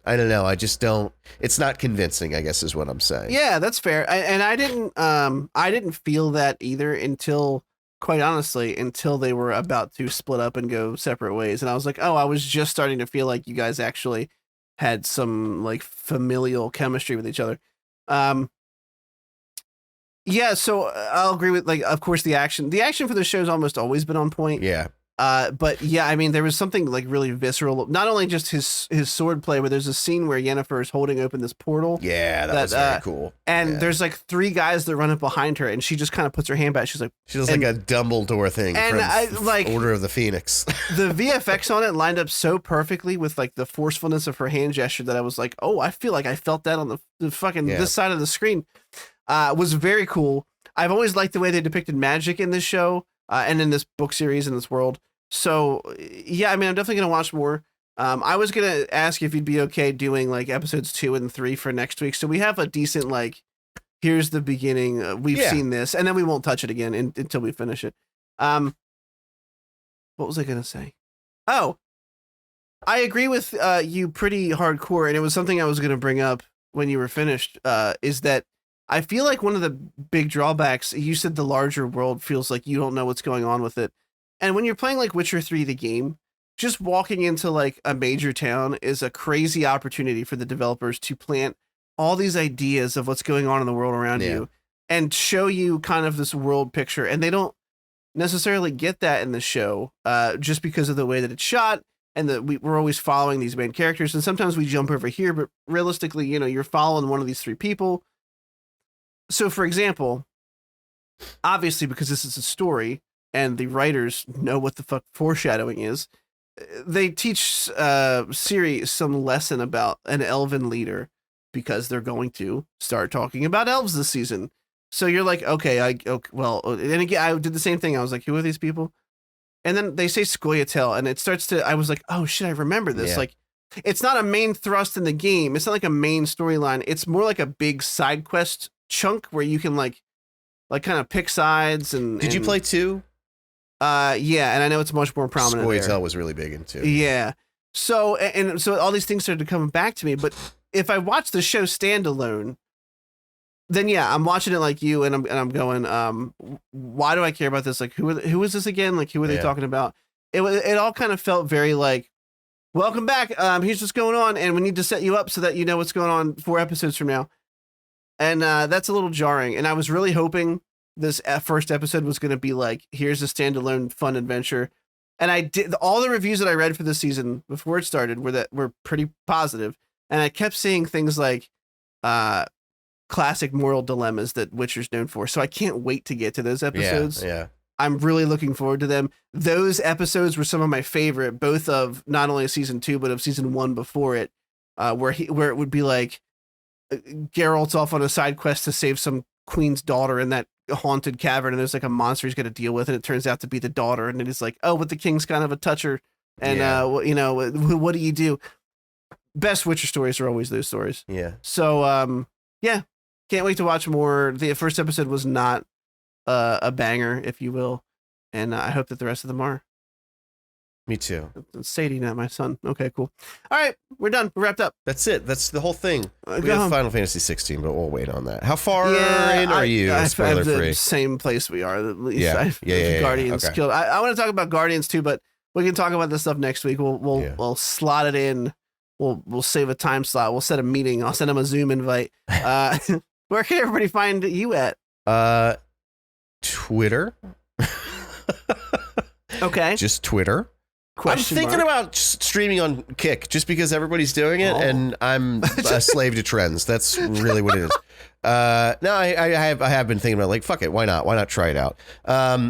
I don't know. I just don't, it's not convincing, I guess is what I'm saying. Yeah, that's fair. I didn't feel that either until, quite honestly, until they were about to split up and go separate ways. And I was like, oh, I was just starting to feel like you guys actually had some like familial chemistry with each other. Yeah, so I'll agree with, like, of course, the action for the show's almost always been on point. Yeah. But yeah, I mean, there was something like really visceral, not only just his sword play, but there's a scene where Yennefer is holding open this portal. Yeah, that was very cool. And there's like 3 guys that run up behind her, and she just kind of puts her hand back. She's like, she does like a Dumbledore thing from Order of the Phoenix. The VFX on it lined up so perfectly with like the forcefulness of her hand gesture that I was like, oh, I feel like I felt that on the fucking this side of the screen. Was very cool. I've always liked the way they depicted magic in this show. And in this book series, in this world. So, yeah, I mean, I'm definitely going to watch more. I was going to ask if you'd be okay doing, like, episodes 2 and 3 for next week. So we have a decent, like, here's the beginning. We've seen this. And then we won't touch it again until we finish it. What was I going to say? Oh, I agree with you pretty hardcore. And it was something I was going to bring up when you were finished, is that I feel like one of the big drawbacks, you said the larger world feels like you don't know what's going on with it. And when you're playing like Witcher 3, the game, just walking into like a major town is a crazy opportunity for the developers to plant all these ideas of what's going on in the world around you and show you kind of this world picture. And they don't necessarily get that in the show just because of the way that it's shot and that we're always following these main characters. And sometimes we jump over here, but realistically, you're following one of these 3 people. So, for example, obviously, because this is a story and the writers know what the fuck foreshadowing is, they teach Ciri some lesson about an elven leader because they're going to start talking about elves this season. So you're like, okay, well, and again, I did the same thing. I was like, who are these people? And then they say Scoia'tael, and it starts to, I was like, oh shit, I remember this. Yeah. Like, it's not a main thrust in the game. It's not like a main storyline. It's more like a big side quest chunk where you can like kind of pick sides. And did you play 2? Yeah, and I know it's much more prominent. Scoia'tael was really big in 2. Yeah. So all these things started coming back to me. But if I watch the show standalone, then yeah, I'm watching it like you, and I'm going, why do I care about this? Like, who is this again? Like, who are they talking about? It all kind of felt very like, welcome back. Here's what's going on, and we need to set you up so that you know what's going on 4 episodes from now. And that's a little jarring. And I was really hoping this first episode was going to be like, here's a standalone fun adventure. And I did, all the reviews that I read for the season before it started were pretty positive. And I kept seeing things like classic moral dilemmas that Witcher's known for. So I can't wait to get to those episodes. Yeah. I'm really looking forward to them. Those episodes were some of my favorite, both of not only season 2, but of season 1 before it, where it would be like, Geralt's off on a side quest to save some queen's daughter in that haunted cavern, and there's like a monster he's got to deal with, and it turns out to be the daughter, and then he's like, oh, but the king's kind of a toucher, and what do you do? Best Witcher stories are always those stories. Yeah. So yeah, can't wait to watch more. The first episode was not a banger, if you will, and I hope that the rest of them are. Me too. Sadie, not my son. Okay, cool. All right, we're done. We're wrapped up. That's it. That's the whole thing. We Go have home. Final Fantasy 16, but we'll wait on that. How far in are you? I Spoiler have the free. Same place we are. At least. Yeah. Guardians Okay. killed. I want to talk about Guardians too, but we can talk about this stuff next week. We'll slot it in we'll save a time slot. We'll set a meeting. I'll send him a Zoom invite. Where can everybody find you at? Twitter. Okay. Just Twitter. I'm thinking about streaming on Kick just because everybody's doing it, and I'm a slave to trends. That's really what it is. No, I have been thinking about, like, fuck it, why not? Why not try it out?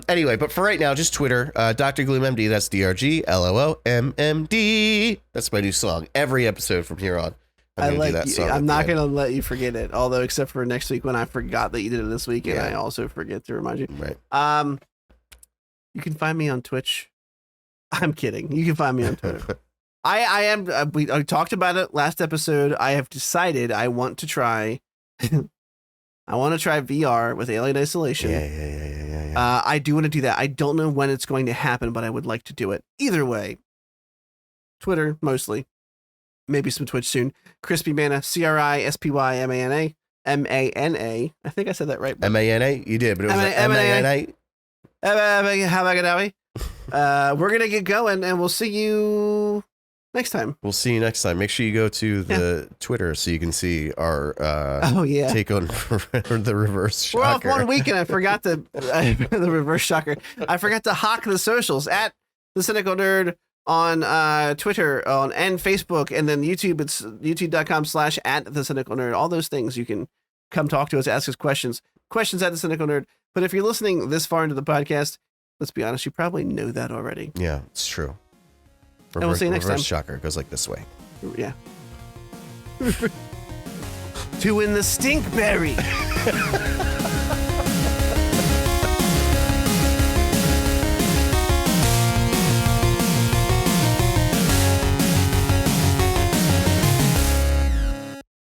Anyway, but for right now, just Twitter. Dr. Gloom MD. That's DRGLOOMMD. That's my new song. Every episode from here on. I'm not gonna let you forget it. Although, except for next week when I forgot that you did it this week, and I also forget to remind you. Right. You can find me on Twitch. I'm kidding. You can find me on Twitter. I talked about it last episode. I have decided I want to try. I want to try VR with Alien Isolation. Yeah. I do want to do that. I don't know when it's going to happen, but I would like to do it. Either way, Twitter mostly. Maybe some Twitch soon. Crispy Mana, CRISPYMANA, MANA. I think I said that right. MANA? You did, but it was MANA. We're going to get going, and we'll see you next time. We'll see you next time. Make sure you go to the Twitter so you can see our take on the reverse shocker. We're off 1 week, and I forgot the reverse shocker. I forgot to hawk the socials at The Cynical Nerd on Twitter and Facebook, and then YouTube. It's youtube.com/@TheCynicalNerd. All those things. You can come talk to us, ask us questions at The Cynical Nerd. But if you're listening this far into the podcast, let's be honest, you probably know that already. Yeah, it's true. And we'll see you next time. Reverse shocker goes like this way. Yeah. To win the Stinkberry.